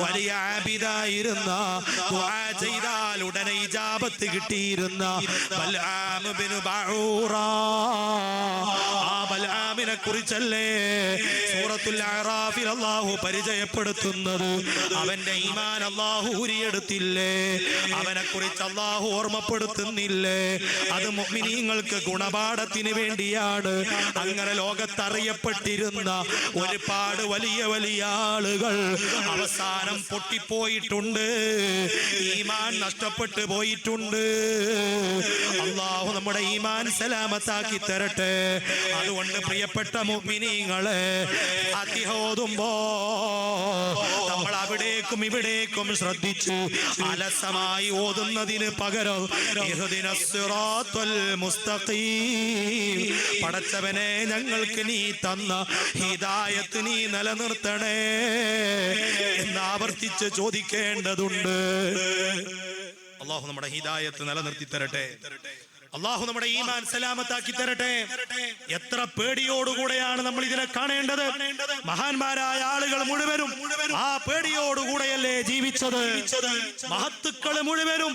വലിയ ആബിദായിരുന്ന ദുആ ചെയ്താൽ ഉടനെ ഇജാബത്ത് കിട്ടിയിരുന്ന ബൽആം ഇബ്നു ബഊറ. ആ ബൽആമിനെ കുറിച്ചല്ലേ സൂറത്തുൽ അഅറാഫിൽ അല്ലാഹു പരിചയപ്പെടുത്തുന്നത്. അവന്റെ ഈമാൻ അല്ലാഹു ഊരിയെടുത്തില്ലേ? അവനെ കുറിച്ച് അല്ലാഹു ഓർമ്മപ്പെടുത്തുന്നില്ലേ? അത് മുഅ്മിനീങ്ങൾക്ക് ഗുണപാഠത്തിന് വേണ്ടിയാണ്. അങ്ങനെ ലോകത്തറിയപ്പെട്ടിരുന്ന ഒരുപാട് വലിയ വലിയ ആളുകൾ അവസാനം പൊട്ടിപ്പോയിട്ടുണ്ട്, ഈമാൻ നഷ്ടപ്പെട്ടു പോയിട്ടുണ്ട്. അല്ലാഹു നമ്മുടെ ഈമാൻ സലാമത്താക്കി തരട്ടെ. അതുകൊണ്ട് പ്രിയപ്പെട്ട മുഅ്മിനീങ്ങളെ, അതിഹോതുമ്പോ നമ്മൾ അവിടേക്കും ഇവിടേക്കും ശ്രദ്ധിച്ചു അലസമായി ഓതുന്നതിന് പകരം ഇഹ്ദിനസ് സിറാത്തുൽ മുസ്തഖീം, പടച്ചവനെ ഞങ്ങൾക്ക് നീ തന്ന ഹിദായത്ത് നീ നിലനിർത്തണേ എന്ന് ആവർത്തിച്ച് ചോദിക്കേണ്ടതുണ്ട്. അല്ലാഹു നമ്മുടെ ഹിദായത്ത് നിലനിർത്തി തരട്ടെ. അല്ലാഹു നമ്മുടെ ഈമാൻ സലാമത്താക്കി തരട്ടെ. എത്ര പേടിയോടുകൂടെയാണ് നമ്മൾ ഇതിനെ കാണേണ്ടത്. മഹാന്മാരായ ആളുകൾ മുഴുവനും ആ പേടിയോടുകൂടെയല്ലേ ജീവിച്ചത്. മഹത്തുക്കൾ മുഴുവനും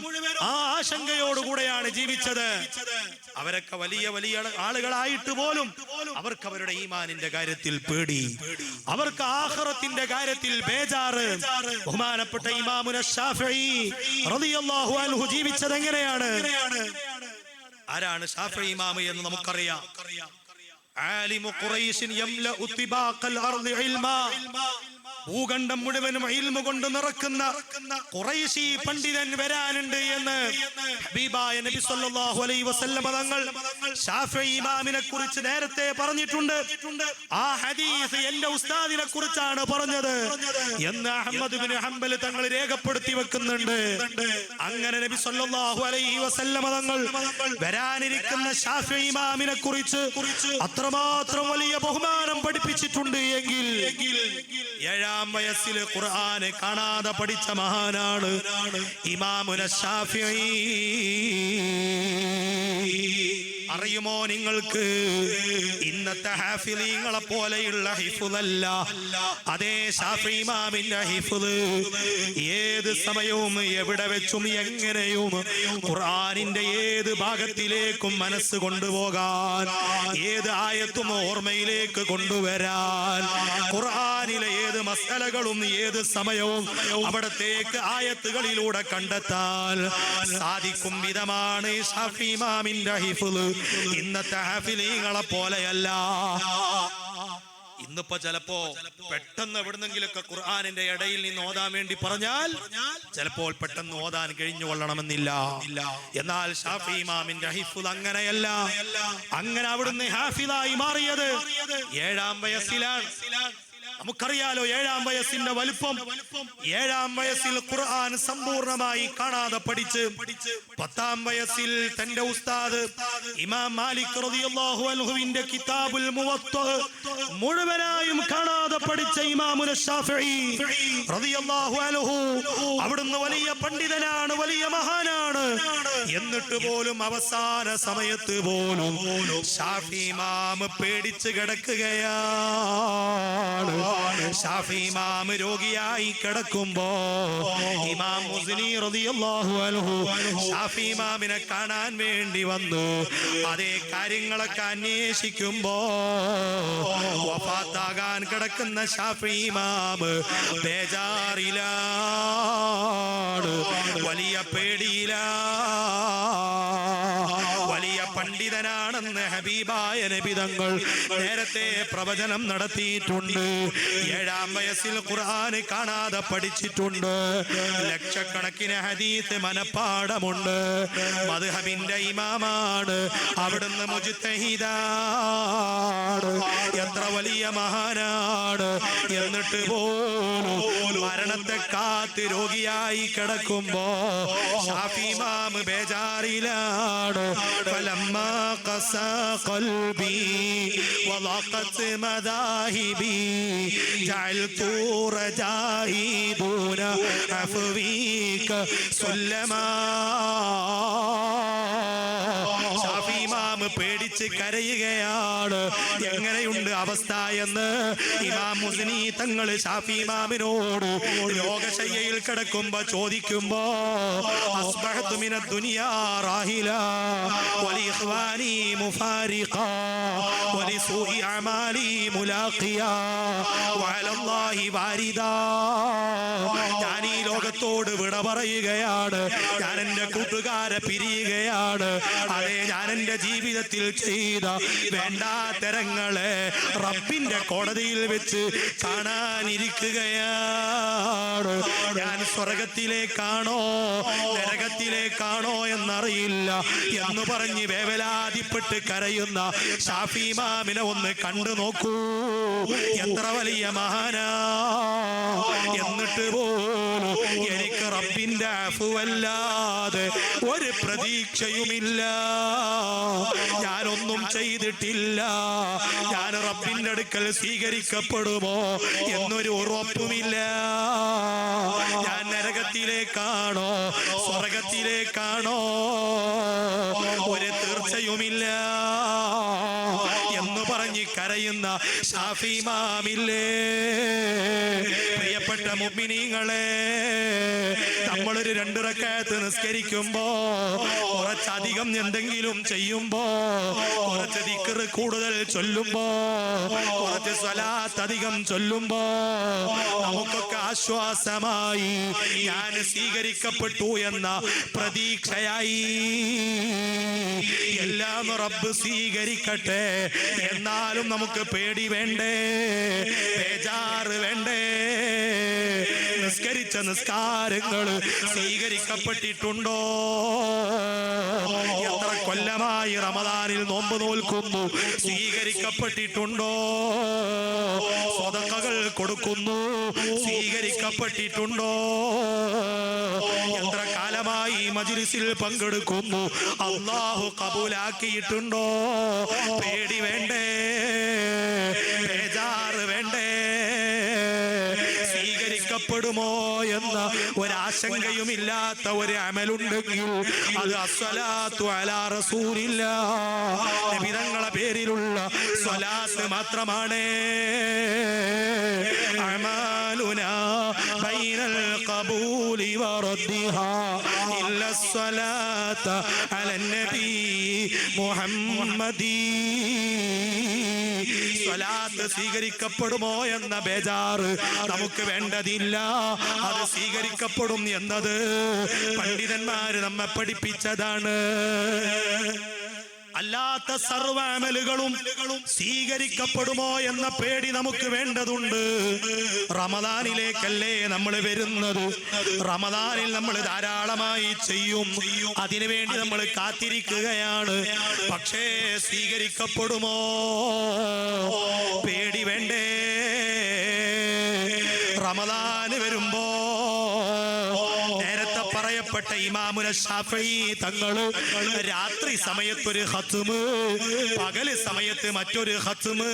ആ ആശങ്കയോടുകൂടെയാണ് ജീവിച്ചത്. അവരൊക്കെ വലിയ വലിയ ആളുകളായിട്ട് പോലും അവർക്ക് അവരുടെ ഈമാനിന്റെ കാര്യത്തിൽ പേടി, അവർക്ക് ആഖിറത്തിന്റെ കാര്യത്തിൽ ബേജാറ്. ബഹുമാനപ്പെട്ട ഇമാമുന ശാഫിഈ റളിയല്ലാഹു അൻഹു ജീവിച്ചത് എങ്ങനെയാണ്? ആരാണ് ഷാഫിഈ ഇമാം എന്ന് നമുക്കറിയാം. ആലിമു ഖുറൈശിൻ യംലഉ തിബാഖൽ അർളി ഇൽമാ, ഭൂഖണ്ഡം മുഴുവനും ഇൽമു കൊണ്ട് നിറക്കുന്ന ഖുറൈശി പണ്ഡിതൻ വരാനുണ്ട് എന്ന് ഹബീബായ നബി സല്ലല്ലാഹു അലൈഹി വസല്ലം തങ്ങൾ ഷാഫിഈ ഇമാമിനെ കുറിച്ച് നേരത്തെ പറഞ്ഞിട്ടുണ്ട്. ആ ഹദീസ് എന്റെ ഉസ്താദിനെ കുറിച്ചാണ് പറഞ്ഞത് എന്ന് അഹ്മദ് ഇബ്നു ഹംബൽ തങ്ങൾ രേഖപ്പെടുത്തി വെക്കുന്നുണ്ട്. അങ്ങനെ നബി സല്ലല്ലാഹു അലൈഹി വസല്ലം തങ്ങൾ വരാനിരിക്കുന്ന ഷാഫിഈ ഇമാമിനെ കുറിച്ച് അത്രമാത്രം വലിയ ബഹുമാനം പഠിപ്പിച്ചിട്ടുണ്ട് എങ്കിൽ 7-ാം വയസ്സിൽ ഖുർആൻ കാണാതെ പഠിച്ച മഹാനാണ് ഇമാമുന ശാഫിഈ. അറിയുമോ നിങ്ങൾക്ക്? ഇന്നത്തെ ഹാഫിളീങ്ങളെ പോലെയുള്ള ഹിഫ്ളല്ല, അതേ ശാഫിഈ ഇമാമിന്റെ ഹിഫ്ള് ഏത് സമയവും എവിടെ വെച്ചും എങ്ങനെയും ഖുർആനിന്റെ ഏത് ഭാഗത്തിലേക്കും മനസ്സ് കൊണ്ടുപോകാൻ, ഏത് ആയത്തും ഓർമ്മയിലേക്ക് കൊണ്ടുവരാൻ, ഖുർആനിലെ ഏത് മസലകളും ഏത് സമയവും അവിടത്തേക്ക് ആയത്തുകളിലൂടെ കണ്ടെത്താൻ സാധിക്കും വിധമാണ് ശാഫിഈ ഇമാമിന്റെ ഹിഫ്ള്. ഇന്നത്തെ ഹാഫിളീങ്ങളെ പോലെയല്ല. ഇന്നിപ്പോ ചിലപ്പോ പെട്ടെന്ന് എവിടുന്നെങ്കിലൊക്കെ ഖുർആനിന്റെ ഇടയിൽ നിന്ന് ഓതാൻ വേണ്ടി പറഞ്ഞാൽ ചിലപ്പോൾ പെട്ടെന്ന് ഓതാൻ കഴിഞ്ഞു കൊള്ളണമെന്നില്ല. എന്നാൽ ശാഫിഈ ഇമാമിന്റെ ഹിഫ്ള് അങ്ങനെയല്ല. അങ്ങനെ അവിടുന്ന് ഹാഫിളായി മാറിയത് 7-ാം വയസ്സിലാണ്. നമുക്കറിയാലോ 7-ാം വയസ്സിന്റെ വലുപ്പം. 7-ാം വയസ്സിൽ ഖുർആൻ സമ്പൂർണമായി കാണാതെ പഠിച്ച് 10-ാം വയസ്സിൽ തന്റെ ഉസ്താദ് ഇമാം മാലിക് റളിയല്ലാഹു അൻഹുവിന്റെ കിതാബുൽ മുവത്ത മുഴുവനായും കാണാതെ പഠിച്ച ഇമാമുന ശാഫിഈ റളിയല്ലാഹു അൻഹു അവിടുന്ന് വലിയ പണ്ഡിതനാണ്, വലിയ മഹാനാണ്. എന്നിട്ട് പോലും അവസാന സമയത്ത് പോലും ശാഫിഈ ഇമാം പേടിച്ച് കിടക്കുകയാണ്. ഷാഫി ഇമാം രോഗിയായി കിടക്കുമ്പോ ഇമാം മുസ്നി റളിയല്ലാഹു അൻഹു ഷാഫി ഇമാമിനെ കാണാൻ വേണ്ടി വന്നു. അതേ കാര്യങ്ങളൊക്കെ അന്വേഷിക്കുമ്പോ വഫാത്താകാൻ കിടക്കുന്ന ഷാഫി ഇമാം ബേജാറിലാണ്, വലിയ പേടിയിലാണ്. വലിയ പണ്ഡിതനാണെന്ന് ഹബീബായ നബി തങ്ങൾ നേരത്തെ പ്രവചനം നടത്തിയിട്ടുണ്ട്. 7-ാം വയസ്സിൽ ഖുർആൻ കാണാതെ പഠിച്ചിട്ടുണ്ട്. ലക്ഷക്കണക്കിന് ഹദീസ് മനപ്പാഠമുണ്ട്. മദ്ഹബിന്റെ ഇമാമാണ്, അവിടുന്ന് മുജ്തഹിദാണ്. എത്ര വലിയ മഹാനാണ്. എന്നിട്ട് പോലും മരണത്തെ കാത്ത് രോഗിയായി കിടക്കുമ്പോ ഷാഫി ഇമാം ബേജാറിലാണ്. فلما قسى قلبي وضاقت مذاهبي جعلت رجائي دون عفوك سلما. ഷാഫി ഇമാം പേടിച്ച് കരയുകയാണ്. എങ്ങനെയുണ്ട് അവസ്ഥ എന്ന് ഇമാം മുസ്നി തങ്ങൾ ഷാഫി ഇമാമിനോട് രോഗശയ്യയിൽ കിടക്കുമ്പോ ചോദിക്കുമ്പോ അസ്ബഹതു മിനദ് ദുനിയാ റാഹില വലിഇഖ്വാനി മുഫാരിഖാ വലിസൂഇ അമാലി മുലാഖിയാ വഅലല്ലാഹി വാരിദാ. ഞാൻ ഈ ലോകത്തോട് വിട പറയുകയാണ്. ഞാൻ എൻ്റെ കൂട്ടുകാരെ പിരിയുകയാണ്. അതെ, ഞാൻ എൻ്റെ ജീവിതത്തിൽ ചെയ്ത വേണ്ടാത്തരങ്ങളെ റബ്ബിന്റെ കോടതിയിൽ വെച്ച് കാണാനിരിക്കുകയാണ്. ഞാൻ സ്വർഗത്തിലേക്കാണോ നരകത്തിലേക്കാണോ എന്നറിയില്ല എന്ന് പറഞ്ഞ് വേവലാതിപ്പെട്ട് കരയുന്ന ഷാഫി ഇമാമിനെ ഒന്ന് കണ്ടു നോക്കൂ. എത്ര വലിയ മഹാനാ. എന്നിട്ട് പോലും എനിക്ക് റബ്ബിന്റെ അഫുവല്ലാതെ ഒരു പ്രതീക്ഷയുമില്ല. ഞാനൊന്നും ചെയ്തിട്ടില്ല. ഞാൻ റബ്ബിന്റെ അടുക്കൽ സ്വീകരിക്കപ്പെടുമോ എന്നൊരു ഉറപ്പുമില്ല. ഞാൻ നരകത്തിലേക്കാണോ സ്വർഗത്തിലേക്കാണോ ഒരു തീർച്ചയുമില്ല എന്ന് പറഞ്ഞ് കരയുന്ന ഷാഫി ഇമാമില്ലേ. പ്രിയപ്പെട്ട മുഅ്മിനീങ്ങളെ, നമ്മളൊരു 2 റക്അത്ത് നിസ്കരിക്കുമ്പോ കുറച്ചധികം എന്തെങ്കിലും ചെയ്യുമ്പോ, കുറച്ച് ദിക്ർ കൂടുതൽ ചൊല്ലുമ്പോ, കുറച്ച് സ്വലാത്ത് അധികം ചൊല്ലുമ്പോ നമുക്കൊക്കെ ആശ്വാസമായി, ഞാൻ സ്വീകരിക്കപ്പെട്ടു എന്ന പ്രതീക്ഷയായി. എല്ലാം റബ്ബ് സ്വീകരിക്കട്ടെ. എന്നാലും നമുക്ക് പേടി വേണ്ടേ, ബേജാറ് വേണ്ടേ? നിസ്കരിച്ച നിസ്കാരങ്ങൾ സ്വീകരിക്കപ്പെട്ടിട്ടുണ്ടോ? എത്ര കൊല്ലമായി റമദാനിൽ നോമ്പ് നോൽക്കുന്നു, സ്വീകരിക്കപ്പെട്ടിട്ടുണ്ടോ? സ്വതക്കകൾ കൊടുക്കുന്നു, സ്വീകരിക്കപ്പെട്ടിട്ടുണ്ടോ? എത്ര കാലമായി മജ്‌ലിസിൽ പങ്കെടുക്കുന്നു, അല്ലാഹു കബൂലാക്കിയിട്ടുണ്ടോ? പേടി വേണ്ടേ, ബേജാറ് വേണ്ടേ? സ്വീകരിക്കപ്പെടുമോ എന്ന ഒരാശങ്കയുമില്ലാത്ത ഒരു അമലുണ്ടെങ്കിൽ അത് അസ്സലാത്തു അലാ റസൂലില്ലാഹ്, നബി തങ്ങളുടെ പേരിലുള്ള സ്വലാത്ത് മാത്രമാണ്. അമാലുനാ ബൈനൽ ഖബൂലി വറദ്ദിഹാ ഇല്ല സ്വലാത്ത അലൻ നബി മുഹമ്മദി. സ്വലാത്ത് സ്വീകരിക്കപ്പെടുമോ എന്ന ബേജാറ് നമുക്ക് വേണ്ടതില്ല. അത് സ്വീകരിക്കപ്പെടും എന്നത് പണ്ഡിതന്മാര് നമ്മെ പഠിപ്പിച്ചതാണ്. അല്ലാത്ത സർവ്വ അമലുകളും സ്വീകരിക്കപ്പെടുമോ എന്ന പേടി നമുക്ക് വേണ്ടതുണ്ട്. റമദാനിലേക്കല്ലേ നമ്മൾ വരുന്നത്. റമദാനിൽ നമ്മൾ ധാരാളമായി ചെയ്യും, അതിനുവേണ്ടി നമ്മൾ കാത്തിരിക്കുകയാണ്. പക്ഷേ സ്വീകരിക്കപ്പെടുമോ? പേടി വേണ്ടേ? റമദാന് വരുമ്പോ നേരത്തെ പറയപ്പെട്ട ഇമാമുന ശാഫഈ തങ്ങള് രാത്രി സമയത്തൊരു ഖത്മ്, പകല് സമയത്ത് മറ്റൊരു ഖത്മ്,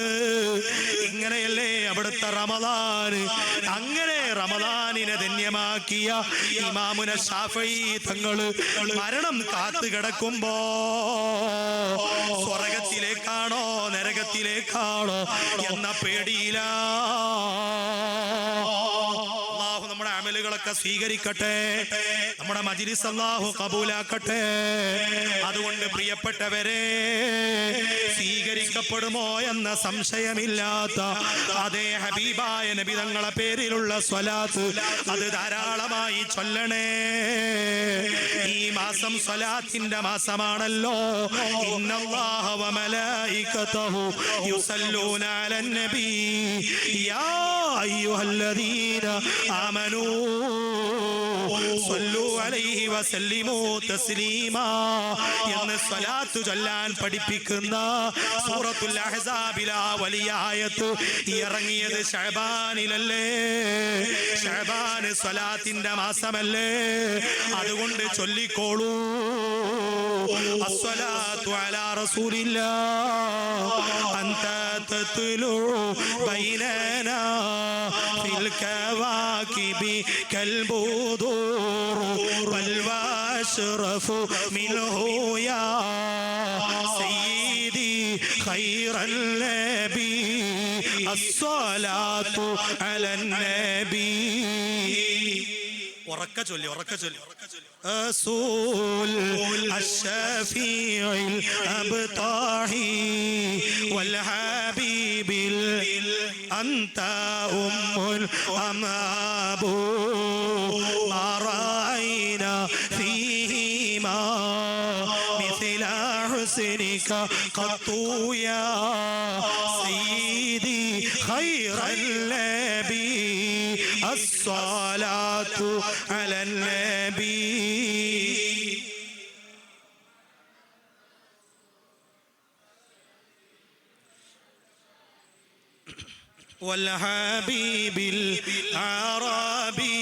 ഇങ്ങനെയല്ലേ അവിടുത്തെ റമദാൻ. അങ്ങനെ റമദാനിനെ ധന്യമാക്കിയ ഇമാമുന ശാഫഈ തങ്ങള് മരണം കാത്തു കിടക്കുമ്പോ സ്വർഗത്തിലേക്കാണോ നരകത്തിലേക്കാണോ കബറിലേക്കാണോ എന്ന പേടിയില്ല. അല്ലാഹു നമ്മുടെ അമലുകളൊക്കെ സ്വീകരിക്കട്ടെ, നമ്മുടെ മജ്‌ലിസ് അല്ലാഹു കബൂലാക്കട്ടെ. അതുകൊണ്ട് പ്രിയപ്പെട്ടവരെ, സ്വീകരിക്കപ്പെടുമോ എന്ന സംശയമില്ലാത്ത അതേ ഹബീബായ നബി തങ്ങളെ പേരിലുള്ള സ്വലാത്ത് അത് ധാരാളമായി ചൊല്ലണേ. ഈ മാസം സ്വലാത്തിന്റെ മാസമാണല്ലോ. ഇന്നല്ലാഹ വ മലായികതഹു യുസല്ലൂന അലൻ നബി യാ അയ്യുഹല്ലദീന ആമനൂ സ്വല്ലു അലൈഹി വസല്ലിമൂ തസ്ലീമാ എന്ന് സ്വലാത്ത് ചൊല്ലാൻ പഠിപ്പിക്കുന്ന സൂറത്തുൽ അഹ്സാബിലെ വലിയ ആയത്ത് ഇറങ്ങിയത് ശഅബാനിലല്ലേ. ശഅബാൻ സ്വലാത്തിന്റെ മാസമല്ലേ. അതുകൊണ്ട് ചൊല്ലിക്കോളൂ. അസ്സലാത്തു അലാ റസൂലില്ലാഹ് അൻത തത്ലു ബൈനനാ ഫിൽ കവാകിബി കൽബുദൂർ വൽ വാശ്റഫു മിൻഹു യാ സയ്യിദി ഖൈറൽ നബി അസ്സലാത്തു അലൻ നബി. ഉറക്ക ചൊല്ലി റസൂൽ അശ്ശഫീഉൽ അബ്താഹി വൽ ഹബീബിൽ അൻത ഉമ്മുൽ അമാബു മറൈന ഫീഹിമാ മിസ്ല ഹുസ്നിക ഖത്തു യാ സയ്യിദി ഖൈറൽ നബി അസ്സലാത്തു അലൻ നബി. വൽഹബീബിൽ അറബി.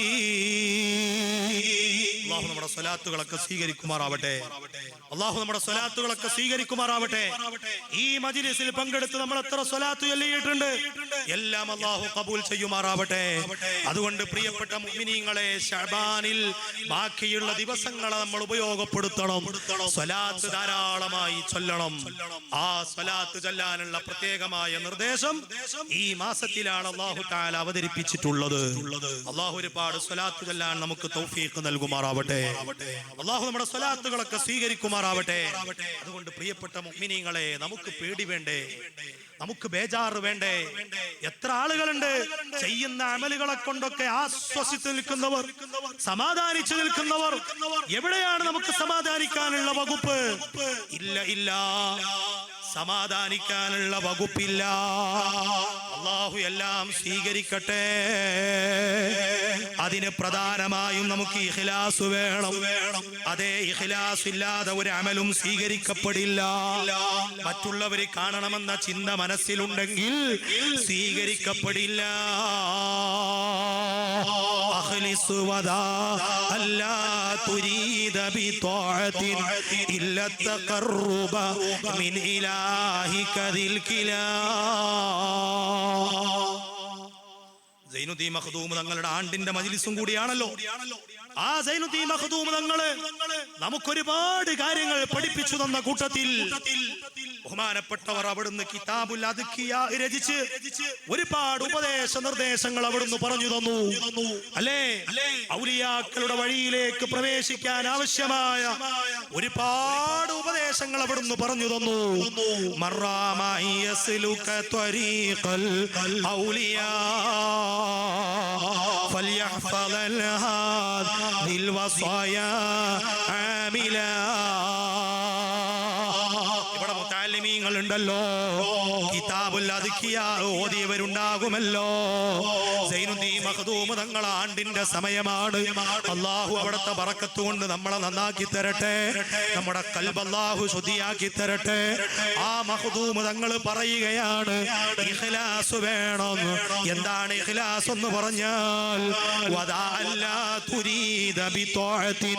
അല്ലാഹു നമ്മുടെ സ്വലാത്തുകളൊക്കെ സ്വീകരിക്കുമാറാവട്ടെ. അല്ലാഹു നമ്മുടെ സ്വലാത്തുകളൊക്കെ സ്വീകരിക്കുമാറാവട്ടെ. ഈ മജ്‌ലിസിൽ പങ്കെടുത്ത് നമ്മൾ എത്ര സ്വലാത്ത് ചൊല്ലിയിട്ടുണ്ട്, എല്ലാം അല്ലാഹു കബൂൽ ചെയ്യുമാറാവട്ടെ. അതുകൊണ്ട് പ്രിയപ്പെട്ട മുഅ്മിനീങ്ങളെ, ശഅബാനിൽ ബാക്കിയുള്ള ദിവസങ്ങളെ നമ്മൾ ഉപയോഗപ്പെടുത്തണം. സ്വലാത്ത് ധാരാളമായി ചൊല്ലണം. ആ സ്വലാത്ത് ചൊല്ലാനുള്ള പ്രത്യേകമായ നിർദ്ദേശം ഈ മാസത്തിലാണ് അല്ലാഹു തആല അവതരിപ്പിച്ചിട്ടുള്ളത്. അല്ലാഹു ഒരുപാട് സ്വലാത്ത് ചൊല്ലാൻ നമുക്ക് തൗഫീഖ് നൽകുമാറാവട്ടെ. അല്ലാഹു നമ്മുടെ സ്വലാത്തുകളൊക്കെ സ്വീകരിക്കുമാറാവട്ടെ. അതുകൊണ്ട് പ്രിയപ്പെട്ട മുഅ്മിനീങ്ങളെ, നമുക്ക് പേടി വേണ്ടേ? നമുക്ക് ബേജാറ് വേണ്ടേ? എത്ര ആളുകളുണ്ട് ചെയ്യുന്ന അമലുകളെ കൊണ്ടൊക്കെ ആശ്വസിച്ച് നിൽക്കുന്നവർ, സമാധാനിച്ചു നിൽക്കുന്നവർ. എവിടെയാണ് നമുക്ക് സമാധാനിക്കാനുള്ള വകുപ്പ്? ഇല്ല, സമാധാനിക്കാനുള്ള വകുപ്പില്ല. അല്ലാഹു എല്ലാം സ്വീകരിക്കട്ടെ. അതിന് പ്രധാനമായും നമുക്ക് ഇഖ്ലാസ് വേണം. അതേ, ഇഖ്ലാസ് ഇല്ലാതെ ഒരു അമലും സ്വീകരിക്കപ്പെടില്ല. മറ്റുള്ളവരെ കാണണമെന്ന ചിന്ത മനസ്സിലുണ്ടെങ്കിൽ സ്വീകരിക്കപ്പെടില്ല. അഖ്ലിസ് വദാ അല്ലാ തുരീദ ബിത്വാഅത്തിൻ ഇല്ല തഖർറുബ മിൻ ഇലാഹിക ദിൽ കിലാ. സൈനുദ്ദീൻ മഖ്ദൂം തങ്ങളുടെ ആണ്ടിന്റെ മജ്‌ലിസും കൂടിയാണല്ലോ. ആ സൈനുദ്ദീൻ മഖ്ദൂം തങ്ങള് നമുക്കൊരുപാട് കാര്യങ്ങൾ പഠിപ്പിച്ചു തന്ന കൂട്ടത്തിൽ ബഹുമാനപ്പെട്ടവർ അവിടുന്ന് കിതാബുൽ അദ്കിയ രചിച്ച് ഒരുപാട് ഉപദേശ നിർദ്ദേശങ്ങൾ അവിടുന്ന് പറഞ്ഞു തന്നു. അല്ലേ? ഔലിയാക്കളുടെ വഴിയിലേക്ക് പ്രവേശിക്കാൻ ആവശ്യമായ ഒരുപാട് ഉപദേശങ്ങൾ അവിടുന്ന് പറഞ്ഞു തന്നു. മർറാമഇ യസ്ലുക ത്വരീഖൽ ഔലിയാ ഫൽയഹ്ഫദൽ ഹാദിൽ വസായാ ആമിലാ. ഇവിടെ മുതഅല്ലിമീങ്ങൾ ഉണ്ടല്ലോ, കിതാബുൽ അദ്കിയ ഓതിയവരുണ്ടാകുമല്ലോ. സൈനുദ്ദീൻ മഖ്ദൂം തങ്ങളുടെ ആണ്ടിന്റെ സമയമാണ്. അല്ലാഹു അവിടുത്തെ ബറക്കത്ത് കൊണ്ട് നമ്മളെ നന്നാക്കി തരട്ടെ. നമ്മുടെ ഖൽബ് അല്ലാഹു ശുദ്ധിയാക്കി തരട്ടെ. ആ മഖ്ദൂം തങ്ങൾ പറയുകയാണ്, ഇഖ്ലാസ് വേണം. എന്താണ് ഇഖ്ലാസ് എന്ന് പറഞ്ഞാൽ? വദാ അല്ലാ തുരീദ ബിത്വാഅത്തിൻ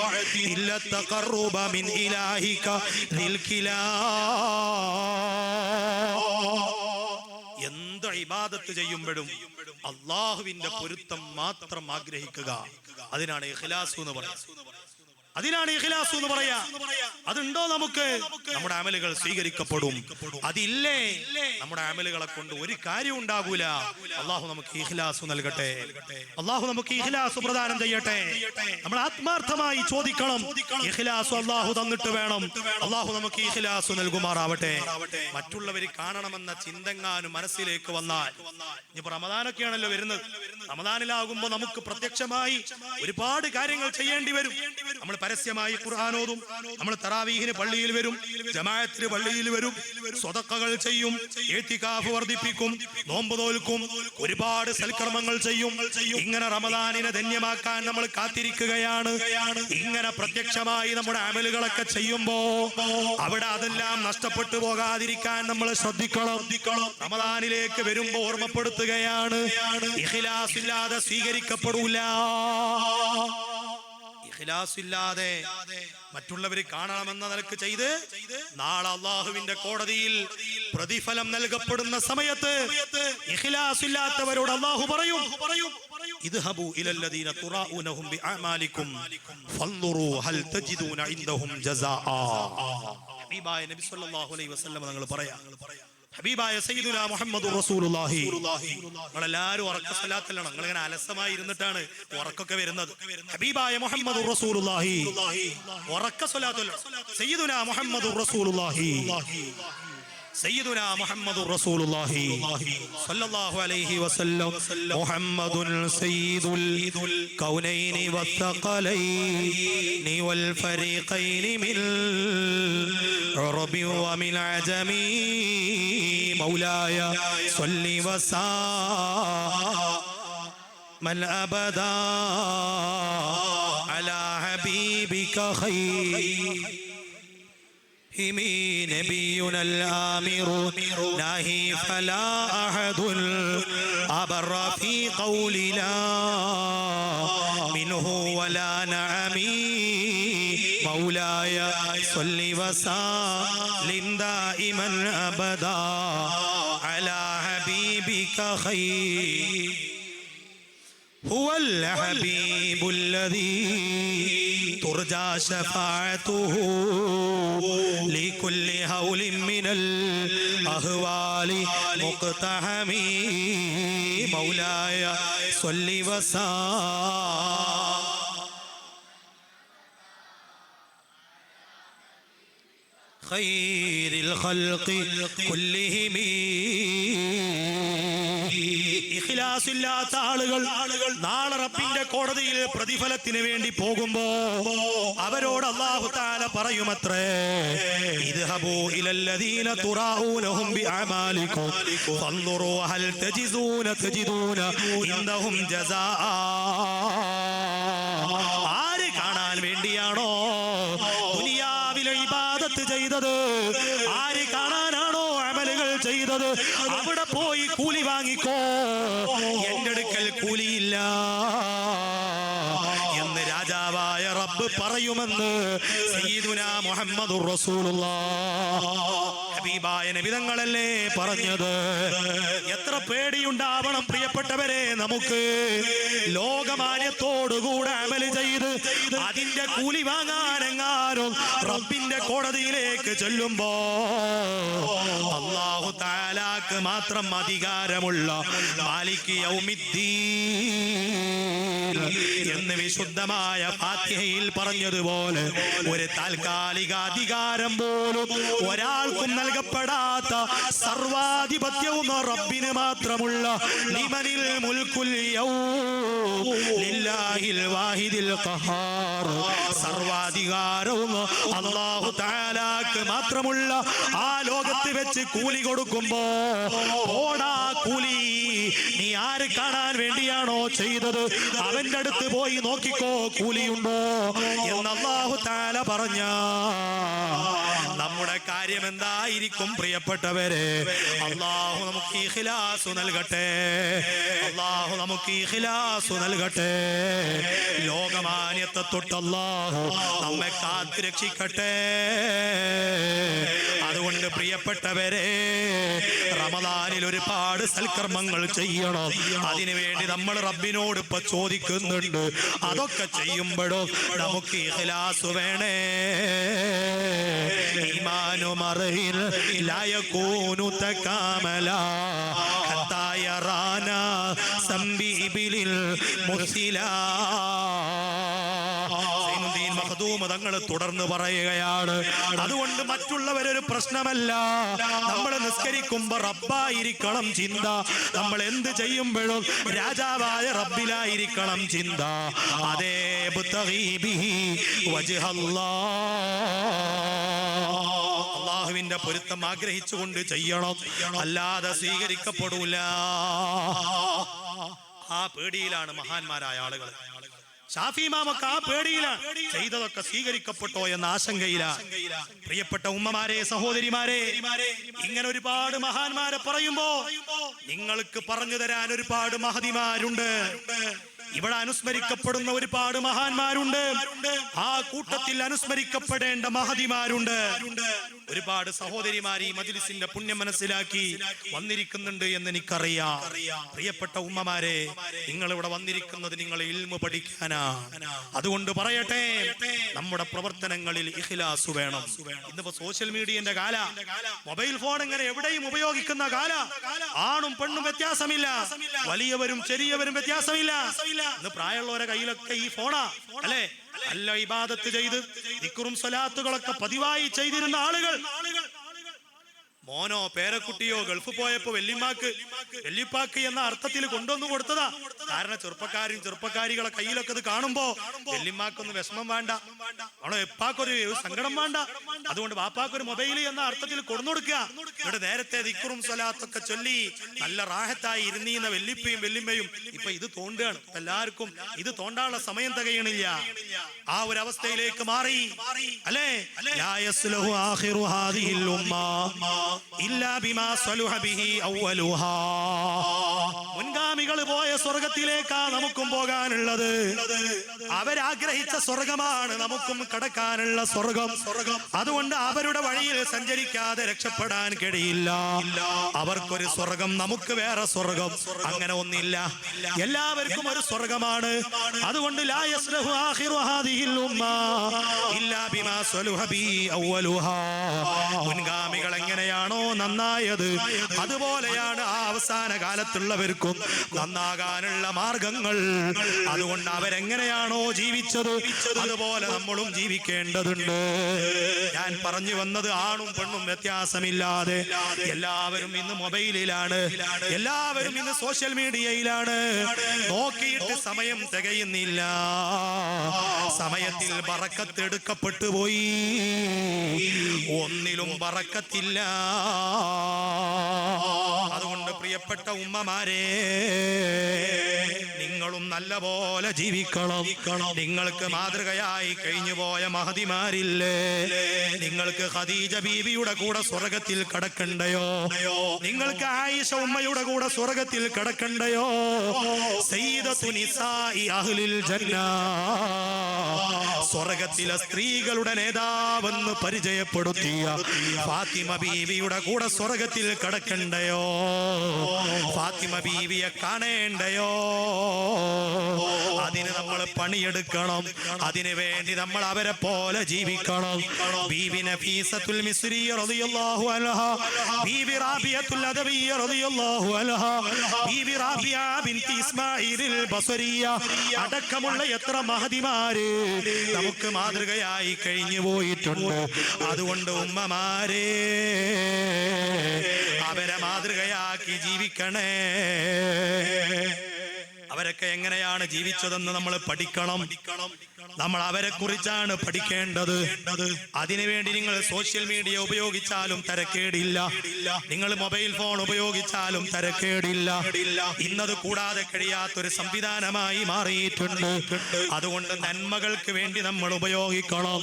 ഇല്ല തഖർറുബ മിൻ ഇലാഹിക ദിൽ കിലാ. എന്ത് ഇബാദത്ത് ചെയ്യുമ്പോഴും അള്ളാഹുവിന്റെ പൊരുത്തം മാത്രം ആഗ്രഹിക്കുക. അതിനാണ് ഇഖ്ലാസ് എന്ന് പറയുന്നത്. അതിനാണ് ഇഖ്ലാസ് എന്ന് പറയാ. അതുണ്ടോ നമുക്ക്, നമ്മുടെ അമലുകൾ സ്വീകരിക്കപ്പെടും. അതില്ലേ നമ്മുടെ അമലുകളെ കൊണ്ട് ഒരു കാര്യം ഉണ്ടാകൂല. അള്ളാഹു നമുക്ക് ഇഖ്ലാസ് നൽകട്ടെ. അള്ളാഹു നമുക്ക് ഇഖ്ലാസ് പ്രദാനം ചെയ്യട്ടെ. നമ്മൾ ആത്മാർത്ഥമായി ചോദിക്കണം. ഇഖ്ലാസ് അള്ളാഹു തന്നിട്ട് വേണം. അള്ളാഹു നമുക്ക് ഇഖ്ലാസ് നൽകുമാറാവട്ടെ. മറ്റുള്ളവർ കാണണമെന്ന ചിന്തങ്ങാനും മനസ്സിലേക്ക് വന്നാൽ, ഇനിയിപ്പോ റമദാനൊക്കെയാണല്ലോ വരുന്നത്, റമദാനിലാകുമ്പോ നമുക്ക് പ്രത്യക്ഷമായി ഒരുപാട് കാര്യങ്ങൾ ചെയ്യേണ്ടി വരും. നമ്മൾ പരസ്യമായി ഖുർആൻ ഓതും, നമ്മൾ തറാവീഹിന് പള്ളിയിൽ വരും, ജമാഅത്തിന് പള്ളിയിൽ വരും, സ്വതക്കകൾ ചെയ്യും, ഇഅ്തികാഫ് വർദ്ധിപ്പിക്കും, നോമ്പ് നോൽക്കും, ഒരുപാട് സൽക്കർമ്മങ്ങൾ ചെയ്യും. ഇങ്ങനെ റമദാനിനെ ധന്യമാക്കാൻ നമ്മൾ കാത്തിരിക്കുകയാണ്. ഇങ്ങനെ പ്രത്യക്ഷമായി നമ്മുടെ അമലുകളൊക്കെ ചെയ്യുമ്പോ അവിടെ അതെല്ലാം നഷ്ടപ്പെട്ടു പോകാതിരിക്കാൻ നമ്മൾ ശ്രദ്ധിക്കണം. റമദാനിലേക്ക് വരുമ്പോ ഓർമ്മപ്പെടുത്തുകയാണ്, ഇഖ്ലാസ് ഇല്ലാതെ സ്വീകരിക്കപ്പെടൂല. ഇഖ്ലാസ് ഇല്ലാതെ മറ്റുള്ളവർ കാണണമെന്ന നിലക്ക് ചെയ്ത് നാളെ അള്ളാഹുവിന്റെ കോടതിയിൽ പ്രതിഫലം നൽകപ്പെടുന്ന സമയത്ത് ഇഖ്ലാസ് ഇല്ലാത്തവരോട് അള്ളാഹു പറയും, ഇദ്ഹബൂ ഇലല്ലദീന തുറാഊനഹും ബിഅഅമാലികും ഫൻദുറൂ ഹൽ തജിദൂന ഇൻദഹും ജസാആ. ഹബീബായ നബി സല്ലല്ലാഹു അലൈഹി വസല്ലം തങ്ങൾ പറയാ, ഹബീബായ സയ്യിദുനാ മുഹമ്മദുർ റസൂലുള്ളാഹി. നമ്മളെല്ലാവരും ഉറക്ക സ്വലാത്തിലാണ്, നിങ്ങളിങ്ങനെ അലസമായി ഇരുന്നിട്ടാണ് ഉറക്കൊക്കെ വരുന്നത്. ഹബീബായ മുഹമ്മദുർ റസൂലുള്ളാഹി, ഉറക്ക സ്വലാത്തല്ല, സയ്യിദുനാ മുഹമ്മദുർ റസൂലുള്ളാഹി, സയ്യിദുനാ മുഹമ്മദുർ റസൂലുള്ളാഹി സ്വല്ലല്ലാഹു അലൈഹി വസല്ലം. മുഹമ്മദുൻ സയ്യിദുൽ കൗനൈനി വസ്സഖലൈനി വൽ ഫരീഖൈനി മിൻ അറബി വമിൻ അജമി മൗലായ സ്വല്ലി വസല്ലം അബദാ അലാ ഹബീബിക ഖൈർ نبينا الآمر ناهي فلا أحد أبر في قول لا منه ولا نعمي مولاي صل وسلم دائما أبدا على حبيبك خير هو الحبيب الذي ترجى شفاعته لكل هول من الأهوال مقتحم مولاي صل وسلم خير الخلق كلهم. ഇഖ്ലാസ് ഇല്ലാത്ത ആളുകൾ നാളെ റബ്ബിന്റെ കോടതിയിൽ പ്രതിഫലത്തിന് വേണ്ടി പോകുമ്പോ അവരോട് അല്ലാഹു തആല പറയുമത്രേ, ഇദ്ഹബൂ ഇലല്ലദീന തുറാഊനഹും ബിഅഅമാലികും ഫൻദുറൂ ഹൽ തജിദൂന ഇൻദഹും ജസാആ. ആര് കാണാൻ വേണ്ടിയാണോ ദുനിയാവിലെ ഇബാദത്ത് ചെയ്തത്, ആര് കാണാനാണോ അമലുകൾ ചെയ്തത്, അവിടെ പോയി കൂലി വാങ്ങിക്കോ, എന്റെ അടുക്കൽ കൂലിയില്ല എന്ന് രാജാവായ റബ്ബ് പറയുമെന്ന് സയ്യിദുനാ മുഹമ്മദുർ റസൂലുള്ളാഹ്. ഹബീബായ നബി തങ്ങളല്ലേ പറഞ്ഞത്. എത്ര പേടിയുണ്ടാവണം പ്രിയപ്പെട്ടവരെ നമുക്ക്. ലോകമാന്യത്തോടുകൂടെ അമല് ചെയ്ത് അതിന്റെ കൂലി വാങ്ങാനെങ്ങാനും റബ്ബിന്റെ കോടതിയിലേക്ക് ചെല്ലുമ്പോ അല്ലാഹു തആലാക്ക് മാത്രം അധികാരമുള്ള മാലിക് യൗമിദ്ദീൻ എന്ന് വിശുദ്ധമായ ഫാത്തിഹയിൽ പറഞ്ഞതുപോലെ ഒരു താൽക്കാലിക അധികാരം പോലും ഒരാൾക്കും നൽകപ്പെടാത്ത സർവാധിപത്യവും റബ്ബിന് മാത്രമുള്ള ലിമനിൽ മുൽക്കുൽ യൗം ലില്ലാഹിൽ വാഹിദിൽ ഖഹാർ, സർവാധികാരവും അല്ലാഹു തആലാക്ക് മാത്രമുള്ള ആ ലോകത്ത് വെച്ച് കൂലി കൊടുക്കുമ്പോ ഓടാ കൂലി നീ ആര് കാണാൻ വേണ്ടിയാണോ ചെയ്തത് അവന്റെ അടുത്ത് പോയി നോക്കിക്കോ കൂലിയുണ്ടോ എന്ന് അല്ലാഹു തആല പറഞ്ഞ നമ്മുടെ കാര്യം എന്തായിരിക്കും പ്രിയപ്പെട്ടവരെ? അല്ലാഹു നമുക്ക് ഇഖ്ലാസ് നൽകട്ടെ, അല്ലാഹു നമുക്ക് ഇഖ്ലാസ് നൽകട്ടെ. ലോകമാന്യത്തെ തൊട്ട് അല്ലാഹു നമ്മെ കാത്തുരക്ഷിക്കട്ടെ. അതുകൊണ്ട് അതുകൊണ്ട് പ്രിയപ്പെട്ടവരെ, റമദാനിൽ ഒരുപാട് സൽക്കർമ്മങ്ങൾ ചെയ്യണം. അതിനുവേണ്ടി നമ്മൾ റബ്ബിനോട് ഇപ്പൊ ചോദിക്കുന്നുണ്ട്. അതൊക്കെ ചെയ്യുമ്പോഴും നമുക്ക് ഇഖ്ലാസ് വേണേ. ഈമാനു മർഇൻ ലാ യകൂനു തകാമലാ ഹത്താ യറാനാ സംബിബിലിൽ മുർസിലാ. തങ്ങൾ തുടർന്ന് പറയുകയാണ്, അതുകൊണ്ട് മറ്റുള്ളവരൊരു പ്രശ്നമല്ല. നമ്മൾ നിസ്കരിക്കുമ്പോ റബ്ബായിരിക്കണം ചിന്ത. നമ്മൾ എന്ത് ചെയ്യുമ്പോഴും രാജാവായ റബ്ബിലായിരിക്കണം ചിന്ത. അതേ അല്ലാഹുവിന്റെ പൊരുത്തം ആഗ്രഹിച്ചുകൊണ്ട് ചെയ്യണം, അല്ലാതെ സ്വീകരിക്കപ്പെടൂല. ആ പേടിയിലാണ് മഹാന്മാരായ ആളുകൾ. ഷാഫി ഇമാമൊക്കെ ആ പേടിയിലാണ്. ചെയ്തതൊക്കെ സ്വീകരിക്കപ്പെട്ടോ എന്ന ആശങ്കയിലാണ്. പ്രിയപ്പെട്ട ഉമ്മമാരെ, സഹോദരിമാരെ, ഇങ്ങനെ ഒരുപാട് മഹാന്മാരെ പറയുമ്പോ നിങ്ങൾക്ക് പറഞ്ഞു തരാൻ ഒരുപാട് മഹതിമാരുണ്ട്. ഇവിടെ അനുസ്മരിക്കപ്പെടുന്ന ഒരുപാട് മഹാന്മാരുണ്ട്. ആ കൂട്ടത്തിൽ അനുസ്മരിക്കപ്പെടേണ്ട മഹതിമാരുണ്ട്. ഒരുപാട് സഹോദരിമാർ ഈ മജ്ലിസിന്റെ പുണ്യം മനസ്സിലാക്കി വന്നിരിക്കുന്നുണ്ട് എന്ന് എനിക്കറിയാം. പ്രിയപ്പെട്ട ഉമ്മമാരെ, നിങ്ങൾ ഇവിടെ വന്നിരിക്കുന്നത് നിങ്ങൾ ഇൽമു പഠിക്കാനാ. അതുകൊണ്ട് പറയട്ടെ, നമ്മുടെ പ്രവർത്തനങ്ങളിൽ ഇഖ്ലാസ് വേണം. ഇന്നിപ്പോ സോഷ്യൽ മീഡിയന്റെ കാല, മൊബൈൽ ഫോൺ ഇങ്ങനെ എവിടെയും ഉപയോഗിക്കുന്ന കാല. ആണും പെണ്ണും വ്യത്യാസമില്ല, വലിയവരും ചെറിയവരും വ്യത്യാസമില്ല. ഇന്ന് പ്രായമുള്ളവരുടെ കയ്യിലൊക്കെ ഈ ഫോണാ അല്ലേ? നല്ല ഇബാദത്ത് ചെയ്ത് ദിക്റും സ്വലാത്തുകളൊക്കെ പതിവായി ചെയ്തിരുന്ന ആളുകൾ മോനോ പേരക്കുട്ടിയോ ഗൾഫ് പോയപ്പോ വെല്ലിപ്പാക്ക് എന്ന അർത്ഥത്തിൽ കൊണ്ടുവന്നു കൊടുത്തതാ. കാരണം ചെറുപ്പക്കാരികളെ കയ്യിലൊക്കെ ഇത് കാണുമ്പോ വെല്ലിമാക്കൊന്ന് വിഷമം വേണ്ട, അവളെ എപ്പാക്കൊരു സങ്കടം വേണ്ട. അതുകൊണ്ട് വാപ്പാക്കൊരു മൊബൈൽ എന്ന അർത്ഥത്തിൽ കൊണ്ടു കൊടുക്കുക. ഇവിടെ നേരത്തെ ദിക്റും സ്വലാത്തൊക്കെ ചൊല്ലി നല്ല റാഹത്തായി ഇരുന്നീന്ന വെല്ലിപ്പയും വെല്ലിമ്മയും ഇപ്പൊ ഇത് തോണ്ടുകയാണ്. എല്ലാവർക്കും ഇത് തോണ്ടാനുള്ള സമയം തികയണില്ല. ആ ഒരു അവസ്ഥയിലേക്ക് മാറി അല്ലേ? ലാ യസ്ലഹു ആഖിറു ഹാദിഹിൽ ഉമ്മ ഇല്ലാ ബിമാ സലുഹ ബിഹി അവ്വലുഹാ. മുൻഗാമികൾ പോയ സ്വർഗത്തിലേക്കാ നമുക്കും പോകാനുള്ളത്. അവരാഗ്രഹിച്ച സ്വർഗമാണ് നമുക്കും കടക്കാനുള്ള സ്വർഗം. അതുകൊണ്ട് അവരുടെ വഴിയിൽ സഞ്ചരിക്കാതെ രക്ഷപ്പെടാൻ കഴിയില്ല. അവർക്കൊരു സ്വർഗം, നമുക്ക് വേറെ സ്വർഗം, അങ്ങനെ ഒന്നില്ല. എല്ലാവർക്കും ഒരു സ്വർഗമാണ്. അതുകൊണ്ട് ലാ യസ്ലഹു ആഖിറു ഹാദിഹിൽ ഉമ്മ ഇല്ലാ ബിമാ സലുഹ ബിഹി അവ്വലുഹാ. മുൻഗാമികൾ എങ്ങനെയാണോ നന്നായത്, അതുപോലെയാണ് ആ അവസാന കാലത്തുള്ളവർക്കും നന്നാകാനുള്ള മാർഗങ്ങൾ. അതുകൊണ്ട് അവരെങ്ങനെയാണോ ജീവിച്ചത് അതുപോലെ നമ്മളും ജീവിക്കേണ്ടതുണ്ട്. ഞാൻ പറഞ്ഞു വന്നത്, ആണും പെണ്ണും വ്യത്യാസമില്ലാതെ എല്ലാവരും ഇന്ന് മൊബൈലിലാണ്, എല്ലാവരും ഇന്ന് സോഷ്യൽ മീഡിയയിലാണ്. നോക്കിയിട്ട് സമയം തികയുന്നില്ല. സമയത്തിൽ ബറക്കത്ത് എടുക്കപ്പെട്ടു പോയി, ഒന്നിലും ബറക്കത്തില്ല. അതുകൊണ്ട് പ്രിയപ്പെട്ട ഉമ്മമാരെ, നിങ്ങളും നല്ല പോലെ ജീവിക്കണം. നിങ്ങൾക്ക് മാതൃകയായി കഴിഞ്ഞുപോയ മഹതിമാരില്ലേ? നിങ്ങൾക്ക് ഖദീജ ബീവിയുടെ കൂടെ സ്വർഗത്തിൽ കടക്കണ്ടയോ? നിങ്ങൾക്ക് ആയിഷ ഉമ്മയുടെ കൂടെ സ്വർഗത്തിൽ കടക്കണ്ടയോ? സയ്യിദത്തു നിസാഇ അഹ്ലിൽ ജന്ന, സ്വർഗത്തിലെ സ്ത്രീകളുടെ നേതാവെന്ന് പരിചയപ്പെടുത്തിയ ഫാത്തിമ ബീവിയുടെ കൂടെ സ്വർഗത്തിൽ കടക്കണ്ടയോ? ഫാത്തിമ ബീവിയെ കാണേണ്ടയോ? അതിന് നമ്മൾ പണിയെടുക്കണം. അതിനു വേണ്ടി നമ്മൾ അവരെ പോലെ ജീവിക്കണം. ബീവി നഫീസത്തുൽ മിസ്രിയ റളിയല്ലാഹു അൻഹാ, ബീവി റാബിയത്തുൽ അദവിയ റളിയല്ലാഹു അൻഹാ, ബീവി റാബിയ ബിൻതി ഇസ്മാഈൽ ബസരിയ അടക്കമുള്ള എത്ര മഹതിമാര് നമുക്ക് മാതൃകയായി കഴിഞ്ഞു പോയിട്ടുണ്ട്. അതുകൊണ്ട് ഉമ്മമാരെ, അവരെ മാതൃകയാക്കി ജീവിക്കണേ. അവരൊക്കെ എങ്ങനെയാണ് ജീവിച്ചതെന്ന് നമ്മൾ പഠിക്കണം. നമ്മൾ അവരെ കുറിച്ചാണ് പഠിക്കേണ്ടത്. അതിനുവേണ്ടി നിങ്ങൾ സോഷ്യൽ മീഡിയ ഉപയോഗിച്ചാലും തരക്കേടില്ല, നിങ്ങൾ മൊബൈൽ ഫോൺ ഉപയോഗിച്ചാലും തരക്കേടില്ല. ഇന്നത് കൂടാതെ കഴിയാത്തൊരു സംവിധാനമായി മാറിയിട്ടുണ്ട്. അതുകൊണ്ട് നന്മകൾക്ക് വേണ്ടി നമ്മൾ ഉപയോഗിക്കണം,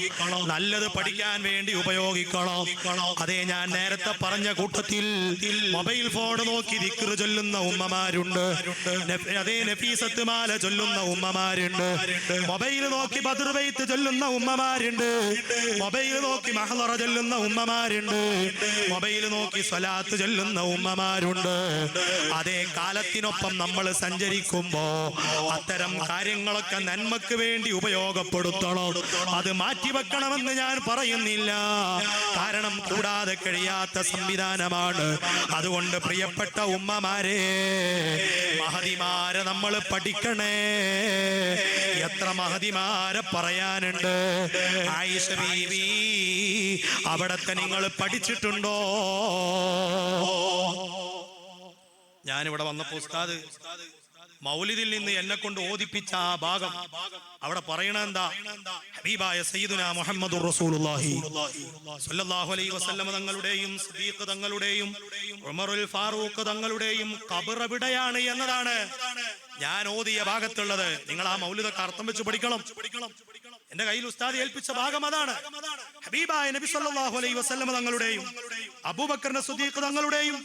നല്ലത് പഠിക്കാൻ വേണ്ടി ഉപയോഗിക്കണം. അതേ, ഞാൻ നേരത്തെ പറഞ്ഞ കൂട്ടത്തിൽ മൊബൈൽ ഫോൺ നോക്കി ദിക്ർ ചൊല്ലുന്ന ഉമ്മമാരുണ്ട്. അതേ, നഫീസ ഈസത്തുമാല ചൊല്ലുന്ന ഉമ്മമാരുണ്ട്, മൊബൈൽ നോക്കി ബദർ ബൈത്ത് ചൊല്ലുന്ന ഉമ്മമാരുണ്ട്, മൊബൈൽ നോക്കി മഹ്ളറ ചൊല്ലുന്ന ഉമ്മമാരുണ്ട്, മൊബൈൽ നോക്കി സ്വലാത്ത് ചൊല്ലുന്ന ഉമ്മമാരുണ്ട്. അതേ കാലത്തിനൊപ്പം നമ്മൾ സഞ്ചരിക്കുമ്പോ അത്തരം കാര്യങ്ങളൊക്കെ നന്മക്ക് വേണ്ടി ഉപയോഗപ്പെടുത്തണം. അത് മാറ്റിവെക്കണമെന്ന് ഞാൻ പറയുന്നില്ല, കാരണം കൂടാതെ കഴിയാത്ത സംവിധാനമാണ്. അതുകൊണ്ട് പ്രിയപ്പെട്ട ഉമ്മമാരെ, മഹതിമാരെ നമ്മൾ പഠിക്കണേ. എത്ര മഹതിമാരെ പറയാനുണ്ട്. ആയിഷ ബീവി അവിടത്തെ നിങ്ങൾ പഠിച്ചിട്ടുണ്ടോ? ഞാനിവിടെ വന്നപ്പോ ഉസ്താദ് മൗലിദിൽ നിന്ന് എന്നെ കൊണ്ട് ഓദിപ്പിച്ച ആ ഭാഗം അവിടെ പറയണ എന്താ? ഹബീബായ സയ്യിദുനാ മുഹമ്മദുർ റസൂലുള്ളാഹി സ്വല്ലല്ലാഹു അലൈഹി വസല്ലം തങ്ങളുടെയും സിദ്ദീഖ് തങ്ങളുടെയും ഉമറുൽ ഫാറൂഖ് തങ്ങളുടെയും ഖബർ എവിടെയാണ് എന്നതാണ് ഞാൻ ഓതിയ ഭാഗത്തുള്ളത്. നിങ്ങൾ ആ മൗലിദൊക്കെ അർത്ഥം വെച്ച് പഠിക്കണം. എന്റെ കയ്യിൽ ഉസ്താദ് ഏൽപ്പിച്ച ഭാഗം അതാണ്. ഹബീബായ നബി സല്ലല്ലാഹു അലൈഹി വസല്ലം തങ്ങളുടെയും അബൂബക്കർ സിദ്ദീഖ് തങ്ങളുടെയും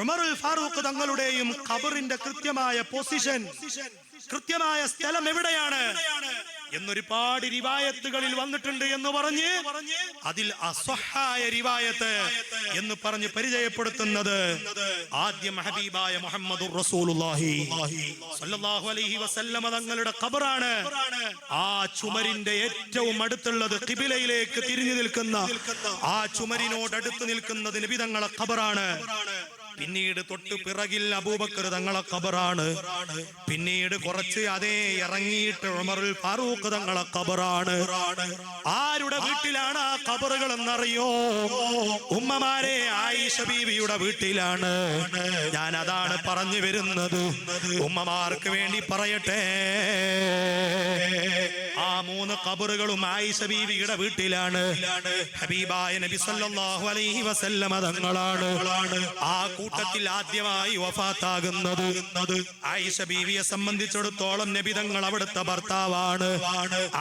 ഉമറുൽ ഫാറൂഖ് തങ്ങളുടെയും ഖബറിന്റെ കൃത്യമായ പൊസിഷൻ, കൃത്യമായ സ്ഥലം എവിടെയാണ് എന്നൊരുപാട് റിവായത്തുകളിൽ വന്നിട്ടുണ്ട് എന്ന് പറഞ്ഞ് അതിൽ അസ്വഹായ റിവായത്ത് എന്ന് പറഞ്ഞ് പരിചയപ്പെടുത്തുന്നത് ആദ്യം ഹബീബായ മുഹമ്മദുർ റസൂലുള്ളാഹി സ്വല്ലല്ലാഹു അലൈഹി വസല്ലം തങ്ങളുടെ ഖബറാണ്. ആ ചുമരിന്റെ ഏറ്റവും അടുത്തുള്ളത് ഖിബിലയിലേക്ക് തിരിഞ്ഞു നിൽക്കുന്ന ആ ചുമരിനോട് അടുത്ത് നിൽക്കുന്നത് നബി തങ്ങളെ ഖബറാണ്. പിന്നീട് തൊട്ട് പിറകിൽ അബൂബക്കർ തങ്ങളെ ഖബറാണ്. പിന്നീട് കുറച്ച് അതേ ഇറങ്ങിയിട്ട് ഉമറുൽ ഫാറൂഖ് തങ്ങളെ ഖബറാണ്. ആരുടെ വീട്ടിലാണ് ആ ഖബറുകൾ എന്നറിയോ? ഉമ്മമാരെ, ആയിഷ ബീവിയുടെ വീട്ടിലാണ്. ഞാൻ അതാണ് പറഞ്ഞു വരുന്നത്. ഉമ്മമാർക്ക് വേണ്ടി പറയട്ടെ, ആ 3 ഖബറുകളും ആയിഷ ബീവിയുടെ വീട്ടിലാണ്. ഹബീബായ നബി സല്ലല്ലാഹു അലൈഹി വസല്ലം തങ്ങളാണ് ആ കൂട്ടത്തിൽ ആദ്യമായി വഫാത്താകുന്നത്. ആയിഷ ബീവിയെ സംബന്ധിച്ചിടത്തോളം നബി തങ്ങൾ അവിടുത്തെ ഭർത്താവാണ്.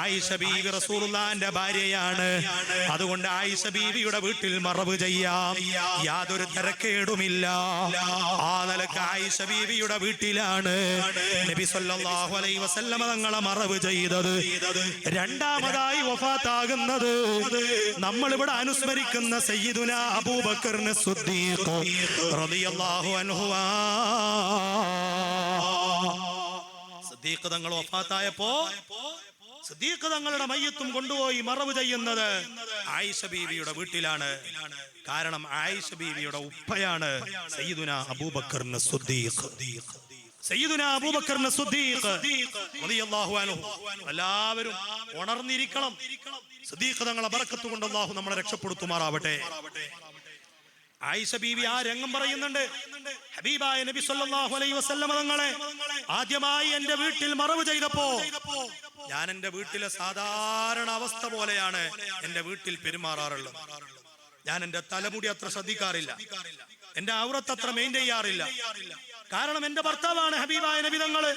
ആയിഷ ബീവി റസൂലുള്ളാഹിന്റെ ഭാര്യയാണ്. അതുകൊണ്ട് ആയിഷ ബീവിയുടെ വീട്ടിൽ മറവ് ചെയ്യാം, യാതൊരു തരക്കേടുമില്ല. ആ നിലക്ക് ആയിഷ ബീവിയുടെ വീട്ടിലാണ് നബി സല്ലല്ലാഹു അലൈഹി വസല്ലം തങ്ങളെ മറവ് ചെയ്തത്. രണ്ടാമതായി വഫാത്താകുന്നത് നമ്മൾ ഇവിടെ അനുസ്മരിക്കുന്ന സയ്യിദുനാ അബൂബക്കർ സിദ്ദീഖ് റളിയല്ലാഹു അൻഹു. സിദ്ദീഖ് തങ്ങൾ വഫാത്തായപ്പോ സിദ്ദീഖ് തങ്ങളുടെ മയ്യത്തും കൊണ്ടുപോയി മറവ് ചെയ്യുന്നത് ആയിഷ ബീവിയുടെ വീട്ടിലാണ്. കാരണം ആയിഷ ബീവിയുടെ ഉപ്പയാണ് സയ്യിദുനാ അബൂബക്കർ സിദ്ദീഖ്. സയ്യിദുനാ അബൂബക്കർ സിദ്ദീഖ് റളിയല്ലാഹു അൻഹു. എല്ലാവരും ഉണർന്നിരിക്കണം. സിദ്ദീഖ് തങ്ങളെ ബറക്കത്ത് കൊണ്ട് അല്ലാഹു നമ്മളെ രക്ഷപ്പെടുത്തുമാറാവട്ടെ. ആയിഷ ബീവി ആ രംഗം പറയുന്നുണ്ട്. ഹബീബായ നബി സല്ലല്ലാഹു അലൈഹി വസല്ലം തങ്ങളെ ആദ്യമായി എന്റെ വീട്ടിൽ മറവ് ചെയ്തപ്പോ ഞാൻ എന്റെ വീട്ടിലെ സാധാരണ അവസ്ഥ പോലെയാണ് എന്റെ വീട്ടിൽ പെരുമാറാറുള്ളത്. ഞാൻ എന്റെ തലമുടി അത്ര ശ്രദ്ധിക്കാറില്ല, എന്റെ ഔറത്ത് അത്ര മെയിൻറ്റെയിൻ ചെയ്യാറില്ല. കാരണം എന്റെ ഭർത്താവാണ് ഹബീബായ നബി തങ്ങള്.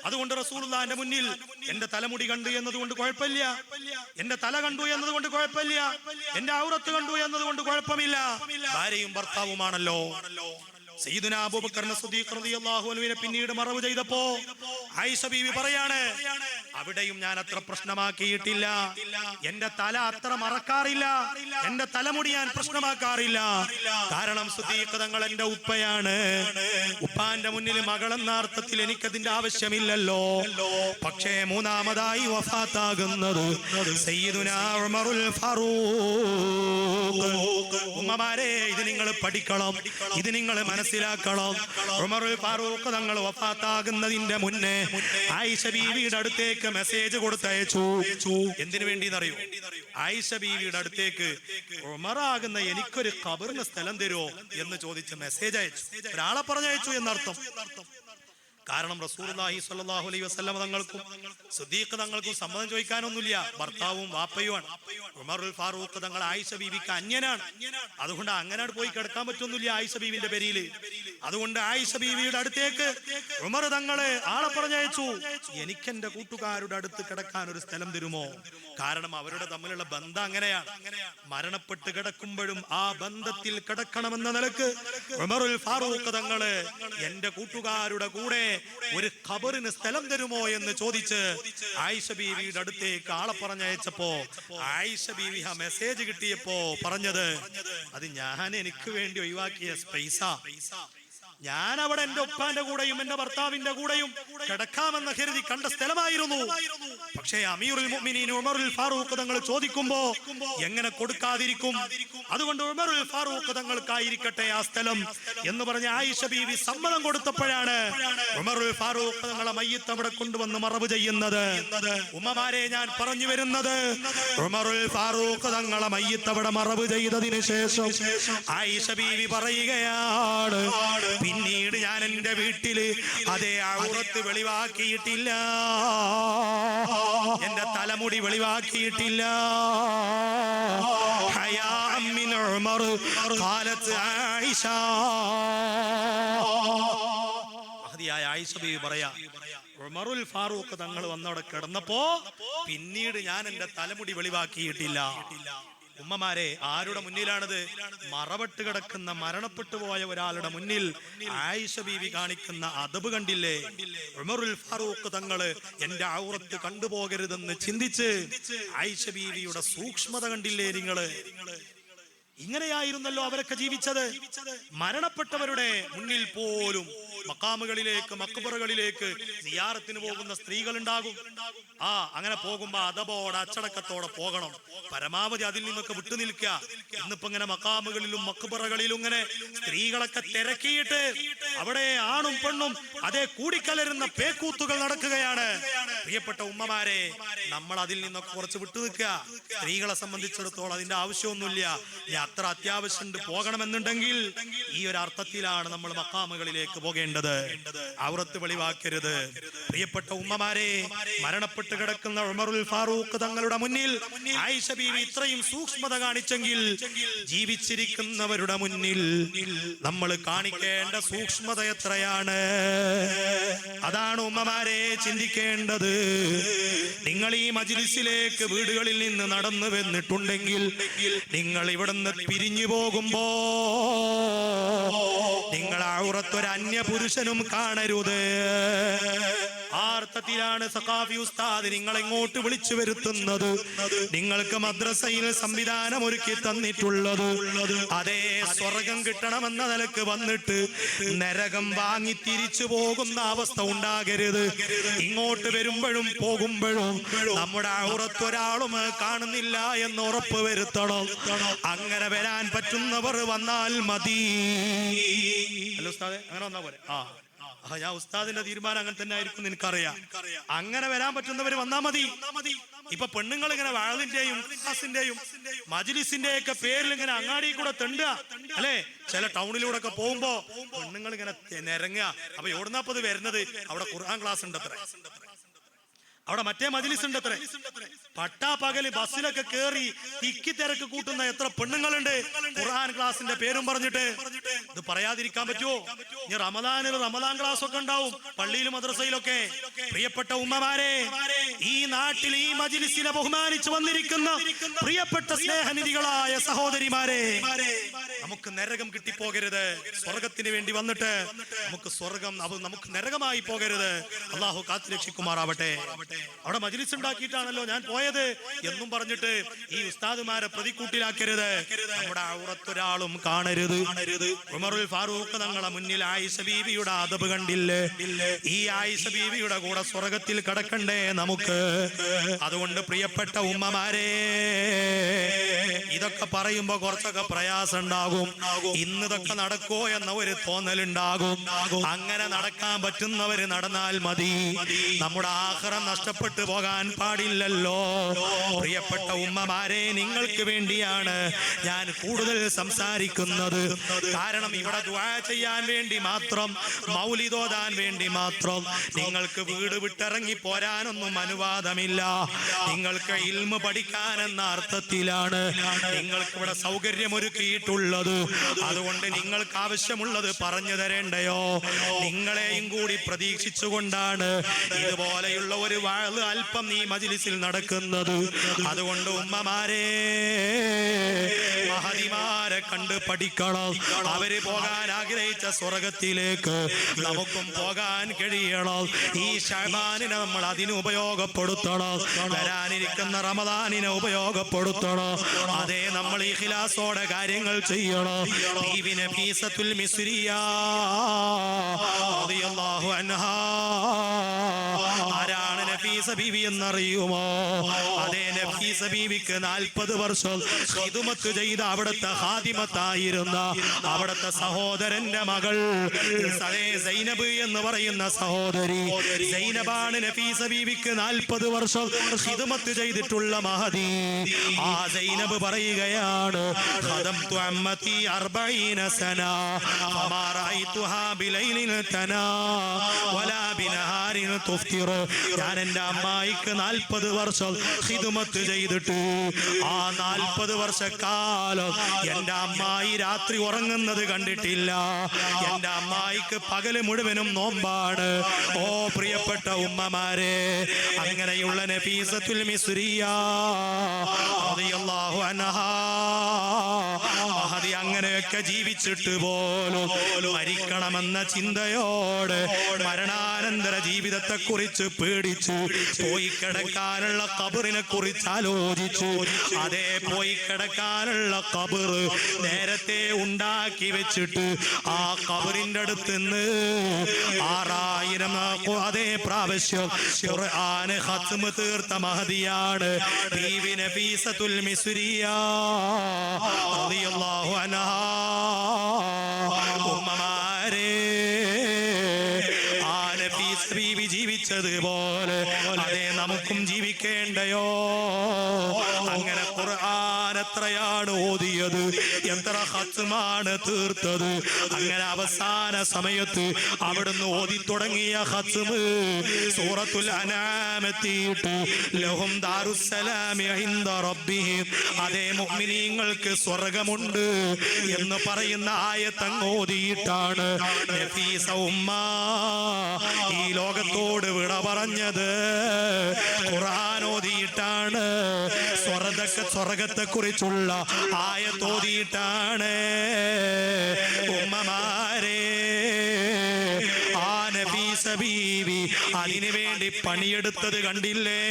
അതുകൊണ്ട് റസൂലുള്ളാഹിന്റെ മുന്നിൽ എന്റെ തലമുടി കണ്ടു എന്നതുകൊണ്ട് കുഴപ്പമില്ല, എന്റെ തല കണ്ടു എന്നതുകൊണ്ട് കുഴപ്പമില്ല, എന്റെ ഔറത്ത് കണ്ടു എന്നതുകൊണ്ട് കുഴപ്പമില്ല. ഭാര്യയും ഭർത്താവുമാണല്ലോ. സയ്യിദുനാ അബൂബക്കർ സിദ്ദീഖ് റളിയല്ലാഹു അൻഹുവിനെ പിന്നീട് മറവ് ചെയ്തപ്പോ ആയിഷ ബീവി പറയാണ്, അവിടെയും ഞാൻ അത്ര പ്രശ്നമാക്കിയിട്ടില്ല, എന്റെ തല അത്ര മറക്കാറില്ല, എന്റെ തലമുടി ഞാൻ പ്രശ്നമാക്കാറില്ല. കാരണം സിദ്ദീഖ് തങ്ങൾ എന്റെ ഉപ്പയാണ്. ഉപ്പാന്റെ മുന്നിൽ മകളെന്ന അർത്ഥത്തിൽ എനിക്കതിന്റെ ആവശ്യമില്ലല്ലോ. പക്ഷേ മൂന്നാമതായി വഫാത്താകുന്നത് സയ്യിദുനാ ഉമറുൽ ഫാറൂഖ്. ഉമ്മമാരെ, ഇത് നിങ്ങൾ പഠിക്കണം, ഇത് നിങ്ങൾ മനസ്സിലാക്കണം. ഉമറുൽ ഫാറൂഖ് തങ്ങൾ വഫാത്താകുന്നതിന്റെ മുന്നേ ആയിഷ ബീവിയുടെ അടുത്തേക്ക് മെസ്സേജ് കൊടുത്തയച്ചു. എന്തിനു വേണ്ടി എന്നറിയോ? ആയിഷ ബീവിയുടെ അടുത്തേക്ക് ഉമറാകുന്ന എനിക്കൊരു ഖബറിന് സ്ഥലം തരുമോ എന്ന് ചോദിച്ച് മെസ്സേജ് അയച്ചു. ഒരാളെ പറഞ്ഞയച്ചു എന്നർത്ഥം. കാരണം റസൂലുള്ളാഹി സ്വല്ലല്ലാഹു അലൈഹി വസല്ലം തങ്ങൾക്കും സിദ്ദീഖ് തങ്ങൾക്കും സമ്മതം ചോദിക്കാനൊന്നുമില്ല. ഭർത്താവും വാപ്പയുമാണ്. ഉമറുൽ ഫാറൂഖ് തങ്ങൾ ആയിഷ ബീവിക്ക് അന്യനാണ്. അതുകൊണ്ട് അങ്ങനെ പോയി കിടക്കാൻ പറ്റൊന്നുമില്ല ആയിഷ ബീവിന്റെ പേരില്. അതുകൊണ്ട് ആയിഷ ബീവിയുടെ അടുത്തേക്ക് ഉമർ തങ്ങള് ആളെ പറഞ്ഞയച്ചു, എനിക്ക് എന്റെ കൂട്ടുകാരുടെ അടുത്ത് കിടക്കാൻ ഒരു സ്ഥലം തരുമോ? കാരണം അവരുടെ തമ്മിലുള്ള ബന്ധം അങ്ങനെയാണ്. മരണപ്പെട്ട് കിടക്കുമ്പോഴും ആ ബന്ധത്തിൽ കിടക്കണമെന്ന നിലക്ക് ഉമറുൽ ഫാറൂഖ് തങ്ങള് എന്റെ കൂട്ടുകാരുടെ കൂടെ ഒരു ഖബറിന് സ്ഥലം തരുമോ എന്ന് ചോദിച്ച് ആയിഷ ബീവിയുടെ അടുത്തേക്ക് ആളെ പറഞ്ഞയച്ചപ്പോ ആയിഷ ബീവി ആ മെസ്സേജ് കിട്ടിയപ്പോ പറഞ്ഞത്, അത് ഞാൻ എനിക്ക് വേണ്ടി ഒഴിവാക്കിയ സ്പേസാ. ഞാൻ അവിടെ എന്റെ ഉപ്പാന്റെ കൂടെയും എന്റെ ഭർത്താവിന്റെ കൂടെയും കിടക്കാമെന്ന് കരുതി കണ്ട സ്ഥലമായിരുന്നു. പക്ഷേ അമീറുൽ മുഅ്മിനീൻ ഉമറുൽ ഫാറൂഖ് തങ്ങൾ ചോദിക്കുമ്പോ എങ്ങനെ കൊടുക്കാതിരിക്കും? അതുകൊണ്ട് ഉമറുൽ ഫാറൂഖ് തങ്ങൾക്കായിരിക്കട്ടെ ആ സ്ഥലം എന്ന് പറഞ്ഞ ആയിഷ ബീവി സമ്മതം കൊടുത്തപ്പോഴാണ് ഉമറുൽ ഫാറൂഖ് തങ്ങളെ മയ്യിത്ത് അവിടെ കൊണ്ടുവന്ന് മറവ് ചെയ്യുന്നത്. ഉമ്മമാരെ, ഞാൻ പറഞ്ഞു വരുന്നത്, ഉമറുൽ ഫാറൂഖ് തങ്ങളെ മയ്യിത്ത് അവിടെ മറവ് ചെയ്തതിനു ശേഷം ആയിഷ ബീവി പറയുകയാണ്, പിന്നീട് ഞാൻ എന്റെ വീട്ടില് അതേ ഔറത്ത് വെളിവാക്കിയിട്ടില്ല, എന്റെ തലമുടി വെളിവാക്കിയിട്ടില്ല. ആയിഷ ബീവി പറയാ, ഉമറുൽ ഫാറൂഖ് തങ്ങൾ വന്നവിടെ കിടന്നപ്പോ പിന്നീട് ഞാൻ എന്റെ തലമുടി വെളിവാക്കിയിട്ടില്ല. ഉമ്മമാരെ, ആരുടെ മുന്നിലാണത്? മറവട്ട് കിടക്കുന്ന മരണപ്പെട്ടു പോയ ഒരാളുടെ മുന്നിൽ ആയിഷ ബീവി കാണിക്കുന്ന അദബ് കണ്ടില്ലേ? ഉമറുൽ ഫാറൂഖ് തങ്ങള് എന്റെ ഔറത്ത് കണ്ടുപോകരുതെന്ന് ചിന്തിച്ച് ആയിഷ ബീവിയുടെ സൂക്ഷ്മത കണ്ടില്ലേ നിങ്ങള്? ഇങ്ങനെയായിരുന്നല്ലോ അവരൊക്കെ ജീവിച്ചത്. മരണപ്പെട്ടവരുടെ മുന്നിൽ പോലും മക്കാമുകളിലേക്ക് മക്ബറകളിലേക്ക് സിയാറത്തിന് പോകുന്ന സ്ത്രീകൾ ഉണ്ടാകും. അങ്ങനെ പോകുമ്പോ അതബോടെ അച്ചടക്കത്തോടെ പോകണം. പരമാവധി അതിൽ നിന്നൊക്കെ വിട്ടുനിൽക്കുക. ഇന്നിപ്പോ ഇങ്ങനെ മക്കാമുകളിലും മക്ബറകളിലും ഇങ്ങനെ സ്ത്രീകളൊക്കെ തിരക്കിയിട്ട് അവിടെ ആണും പെണ്ണും അതേ കൂടിക്കലരുന്ന പേക്കൂത്തുകൾ നടക്കുകയാണ്. പ്രിയപ്പെട്ട ഉമ്മമാരെ, നമ്മൾ അതിൽ നിന്നൊക്കെ കുറച്ച് വിട്ടുനിൽക്കുക. സ്ത്രീകളെ സംബന്ധിച്ചിടത്തോളം അതിന്റെ ആവശ്യമൊന്നുമില്ല. അത്ര അത്യാവശ്യം പോകണമെന്നുണ്ടെങ്കിൽ ഈ ഒരു അർത്ഥത്തിലാണ് നമ്മൾ മക്കാമുകളിലേക്ക് പോകേണ്ടത്. ഔറത്ത് വെളിവാക്കരുത്. പ്രിയപ്പെട്ട ഉമ്മമാരെ, മരണപ്പെട്ട് കിടക്കുന്ന ഉമറുൽ ഫാറൂഖ് തങ്ങളുടെ മുന്നിൽ ആയിഷ ബീവി ഇത്രയും സൂക്ഷ്മത കാണിച്ചെങ്കിൽ ജീവിച്ചിരിക്കുന്നവരുടെ മുന്നിൽ നമ്മൾ കാണിക്കേണ്ട സൂക്ഷ്മത എത്രയാണ്? അതാണ് ഉമ്മമാരെ ചിന്തിക്കേണ്ടത്. നിങ്ങൾ ഈ മജ്‌ലിസിലേക്ക് വീടുകളിൽ നിന്ന് നടന്നു വന്നിട്ടുണ്ടെങ്കിൽ നിങ്ങൾ ഇവിടുന്ന് പിരിഞ്ഞു പോകുമ്പോ നിങ്ങൾ ഔറത്തൊരു അന്യ പുരുഷനും കാണരുത്. ആ അർത്ഥത്തിലാണ് സഖാഫി ഉസ്താദ് നിങ്ങളെ ഇങ്ങോട്ട് വിളിച്ചു വരുത്തുന്നത്. നിങ്ങൾക്ക് മദ്രസയിൽ സംവിധാനം ഒരുക്കി തന്നിട്ടുള്ളത് അതേ സ്വർഗം കിട്ടണമെന്ന നിലക്ക് വന്നിട്ട് നരകം വാങ്ങി തിരിച്ചു പോകുന്ന അവസ്ഥ ഉണ്ടാകരുത്. ഇങ്ങോട്ട് വരുമ്പോഴും പോകുമ്പോഴും നമ്മുടെ ഔറത്തൊരാളും കാണുന്നില്ല എന്ന് ഉറപ്പ് വരുത്തണം. അങ്ങനെ വരാൻ പറ്റുന്നവർ വന്നാൽ മതി. അല്ല ഉസ്താദെ, അങ്ങനെ വന്നാ പോലെ. ഞാൻ ഉസ്താദിന്റെ തീരുമാനം അങ്ങനെ തന്നെ ആയിരിക്കും, എനിക്കറിയാം. അങ്ങനെ വരാൻ പറ്റുന്നവർ വന്നാ മതി. ഇപ്പൊ പെണ്ണുങ്ങൾ ഇങ്ങനെ വാളിന്റെയും ക്ലാസിന്റെയും മജ്‌ലിസിന്റെ ഒക്കെ പേരിൽ ഇങ്ങനെ അങ്ങാടി കൂടെ തെണ്ടുക അല്ലെ? ചില ടൗണിലൂടെ ഒക്കെ പോകുമ്പോ പെണ്ണുങ്ങൾ ഇങ്ങനെ നിരങ്ങുക. അപ്പൊ എവിടുന്നപ്പത് വരുന്നത്? അവിടെ ഖുർആൻ ക്ലാസ് ഉണ്ട് അത്ര, അവിടെ മറ്റേ മജ്‌ലിസ് ഉണ്ട് അത്ര. പട്ടാ പകല് ബസ്സിലൊക്കെ കേറി തിക്കി തിരക്ക് കൂട്ടുന്ന എത്ര പെണ്ണുങ്ങളുണ്ട് ഖുർആൻ ക്ലാസിന്റെ പേരും പറഞ്ഞിട്ട്. ഇത് പറയാതിരിക്കാൻ പറ്റുമോ? ഇനി റമദാനിൽ റമദാൻ ക്ലാസ് ഒക്കെ ഉണ്ടാവും പള്ളിയിലും മദ്രസയിലൊക്കെ. പ്രിയപ്പെട്ട ഉമ്മമാരെ, ഈ നാട്ടിൽ ഈ മജ്‌ലിസിനെ ബഹുമാനിച്ചു വന്നിരിക്കുന്ന പ്രിയപ്പെട്ട സ്നേഹനിധികളായ സഹോദരിമാരെ, നമുക്ക് നരകം കിട്ടിപ്പോകരുത്. സ്വർഗത്തിന് വേണ്ടി വന്നിട്ട് നമുക്ക് സ്വർഗം നമുക്ക് നരകമായി പോകരുത്. അള്ളാഹു കാത്തുരക്ഷിക്കുമാറാവട്ടെ. അവിടെ മജ്‌ലിസ് ഉണ്ടാക്കിയിട്ടാണല്ലോ ഞാൻ പോയത് എന്നും പറഞ്ഞിട്ട് ഈ ഉസ്താദുമാരെ പ്രതിക്കൂട്ടിലാക്കരുത്. നമ്മുടെ ഔറത്തൊരാളും കാണരുത്. ഉമറുൽ ഫാറൂഖ് തങ്ങളെ മുന്നിൽ ആയിഷ ബീവിയുടെ അദബ് കണ്ടില്ലേ? ഈ ആയിഷ ബീവിയുടെ കൂടെ സ്വർഗത്തിൽ കടക്കണ്ടേ നമുക്ക്? അതുകൊണ്ട് പ്രിയപ്പെട്ട ഉമ്മമാരെ, ഇതൊക്കെ പറയുമ്പോ കുറച്ചൊക്കെ പ്രയാസം ഉണ്ടാകും. ഇന്നിതൊക്കെ നടക്കോ എന്ന ഒരു തോന്നലുണ്ടാകും. അങ്ങനെ നടക്കാൻ പറ്റുന്നവര് നടന്നാൽ മതി. നമ്മുടെ ആഖിറം നഷ്ടപ്പെട്ടു പോകാൻ പാടില്ലല്ലോ. പ്രിയപ്പെട്ട ഉമ്മമാരെ, നിങ്ങൾക്ക് വേണ്ടിയാണ് ഞാൻ കൂടുതൽ സംസാരിക്കുന്നത്. കാരണം ഇവിടെ ദുആ ചെയ്യാൻ വേണ്ടി മാത്രം, മൗലിദ് ഓതാൻ വേണ്ടി മാത്രം നിങ്ങൾക്ക് വീട് വിട്ടിറങ്ങി പോരാനൊന്നും അനുവാദമില്ല. നിങ്ങൾക്ക് ഇൽമു പഠിക്കാൻ എന്ന അർത്ഥത്തിലാണ് നിങ്ങൾക്ക് ഇവിടെ സൗകര്യമൊരുക്കിയിട്ടുള്ളത്. അതുകൊണ്ട് നിങ്ങൾക്ക് ആവശ്യമുള്ളത് പറഞ്ഞു തരേണ്ടയോ? നിങ്ങളെയും കൂടി പ്രതീക്ഷിച്ചുകൊണ്ടാണ് ഇതുപോലെയുള്ള ഒരു വാഴ് അല്പം ഈ മജ്ലിസിൽ നടക്കുന്നത്. അതുകൊണ്ട് ഉമ്മമാരെ, മഹദിമാരെ കണ്ട് പഠിക്കണം. അവര് പോകാൻ ആഗ്രഹിച്ച സ്വർഗത്തിലേക്ക് നമുക്കും പോകാൻ കഴിയണം. ഈ ശഅബാനിനെ നമ്മൾ അതിന് ഉപയോഗപ്പെടുത്തണം. വരാനിരിക്കുന്ന റമദാനിനെ ഉപയോഗപ്പെടുത്തണം. അതേ, നമ്മൾ ഇഖ്ലാസോടെ കാര്യങ്ങൾ ചെയ്യണം. ബീവി നഫീസത്തുൽ മിസ്രിയ റളിയല്ലാഹു അൻഹാ, ആരാണ് നഫീസ ബീവി എന്നറിയുമോ? അതേ, നഫീസ ബീവിക്ക് 40 വർഷം ഖിദ്മത്ത് ചെയ്ത അവിടുത്തെ ഖാദിമത്തായിരുന്ന അവിടുത്തെ സഹോദരന്റെ മകൾ അതേ സൈനബ് എന്ന് പറയുന്ന സഹോദരി. സൈനബാണ് നഫീസ ബീവിക്ക് 40 വർഷം ഖിദ്മത്ത് ചെയ്തിട്ടുള്ള മഹദി. ആ സൈനബ് പറയുകയാണ്, ഖദംതു അമ്മതി 40 സന ഫമാ റഅയ്തുഹാ ബിലൈലിൻ തനാ വലാ ബിനഹാരിൻ തുഫ്തിർ. ഞാൻ എൻ്റെ അമ്മായിക്ക് 40 വർഷം ഖിദ്മത്ത് ചെയ്തിട്ട് ആ 40 വർഷക്കാലം എൻ്റെ അമ്മായി രാത്രി ഉറങ്ങുന്നത് കണ്ടിട്ടില്ല. എൻ്റെ അമ്മായിക്ക് പകല് മുഴുവനും നോമ്പാണ്. ഓ പ്രിയപ്പെട്ട ഉമ്മമാരെ, അങ്ങനെയുള്ള നഫീസത്തുൽ മിസ്രിയ റളിയല്ലാഹു അൻഹാ മഹദി അങ്ങനെയൊക്കെ ജീവിച്ചിട്ട് പോലും മരിക്കണമെന്ന ചിന്തയോടെ മരണാനന്തര ജീവിതത്തെ കുറിച്ച് പേടിച്ച് പോയി കിടക്കാനുള്ള ഖബറിനെ കുറിച്ച് ആലോചിച്ചു. അതേ, പോയി കിടക്കാനുള്ള ഖബർ നേരത്തെ ഉണ്ടാക്കി വെച്ചിട്ട് ആ ഖബറിന്റെ അടുത്ത് നിന്ന് 6000 അതേ പ്രാവശ്യം ഖുർആൻ ഖത്മ തീർത്ത മഹദിയാണ് ബീവി നഫീസത്തുൽ മിസ്രിയ റളിയല്ലാഹു അൻഹാ. ഉമ്മമാരെ, ആ നഫീസ ബീവി ജീവിച്ചതുപോലെ അതേ നമുക്കും ജീവിക്കേണ്ടയോ? അങ്ങനെ ഖുർആൻ എത്രയാണ് ഓതിയത്, എത്ര ഖത്മാണ് തീർത്തത്. അങ്ങനെ അവസാന സമയത്ത് അവിടുന്ന് ഓതി തുടങ്ങിയ ഖത്മ് സൂറത്തുൽ അൻആം എത്തിയിട്ട് ലഹും ദാറുസ്സലാമി ഇൻദ റബ്ബിഹിം, അതേ മുഅ്മിനീങ്ങൾക്ക് സ്വർഗ്ഗമുണ്ട് എന്ന് പറയുന്ന ആയത്ത് അങ്ങ് ഓതിയിട്ടാണ് നഫീസ ഉമ്മ ഈ ലോകത്തോട് വിട പറഞ്ഞത്. ഖുർആൻ ഓതിയിട്ടാണ്, സ്വർഗ്ഗത്തെ കുറിച്ചുള്ള ആയത്ത് ഓതിയിട്ടാണ്. ഉമ്മമാരെ, ആ നഫീസ ബീവി അതിനു വേണ്ടി പണിയെടുത്തത് കണ്ടില്ലേ?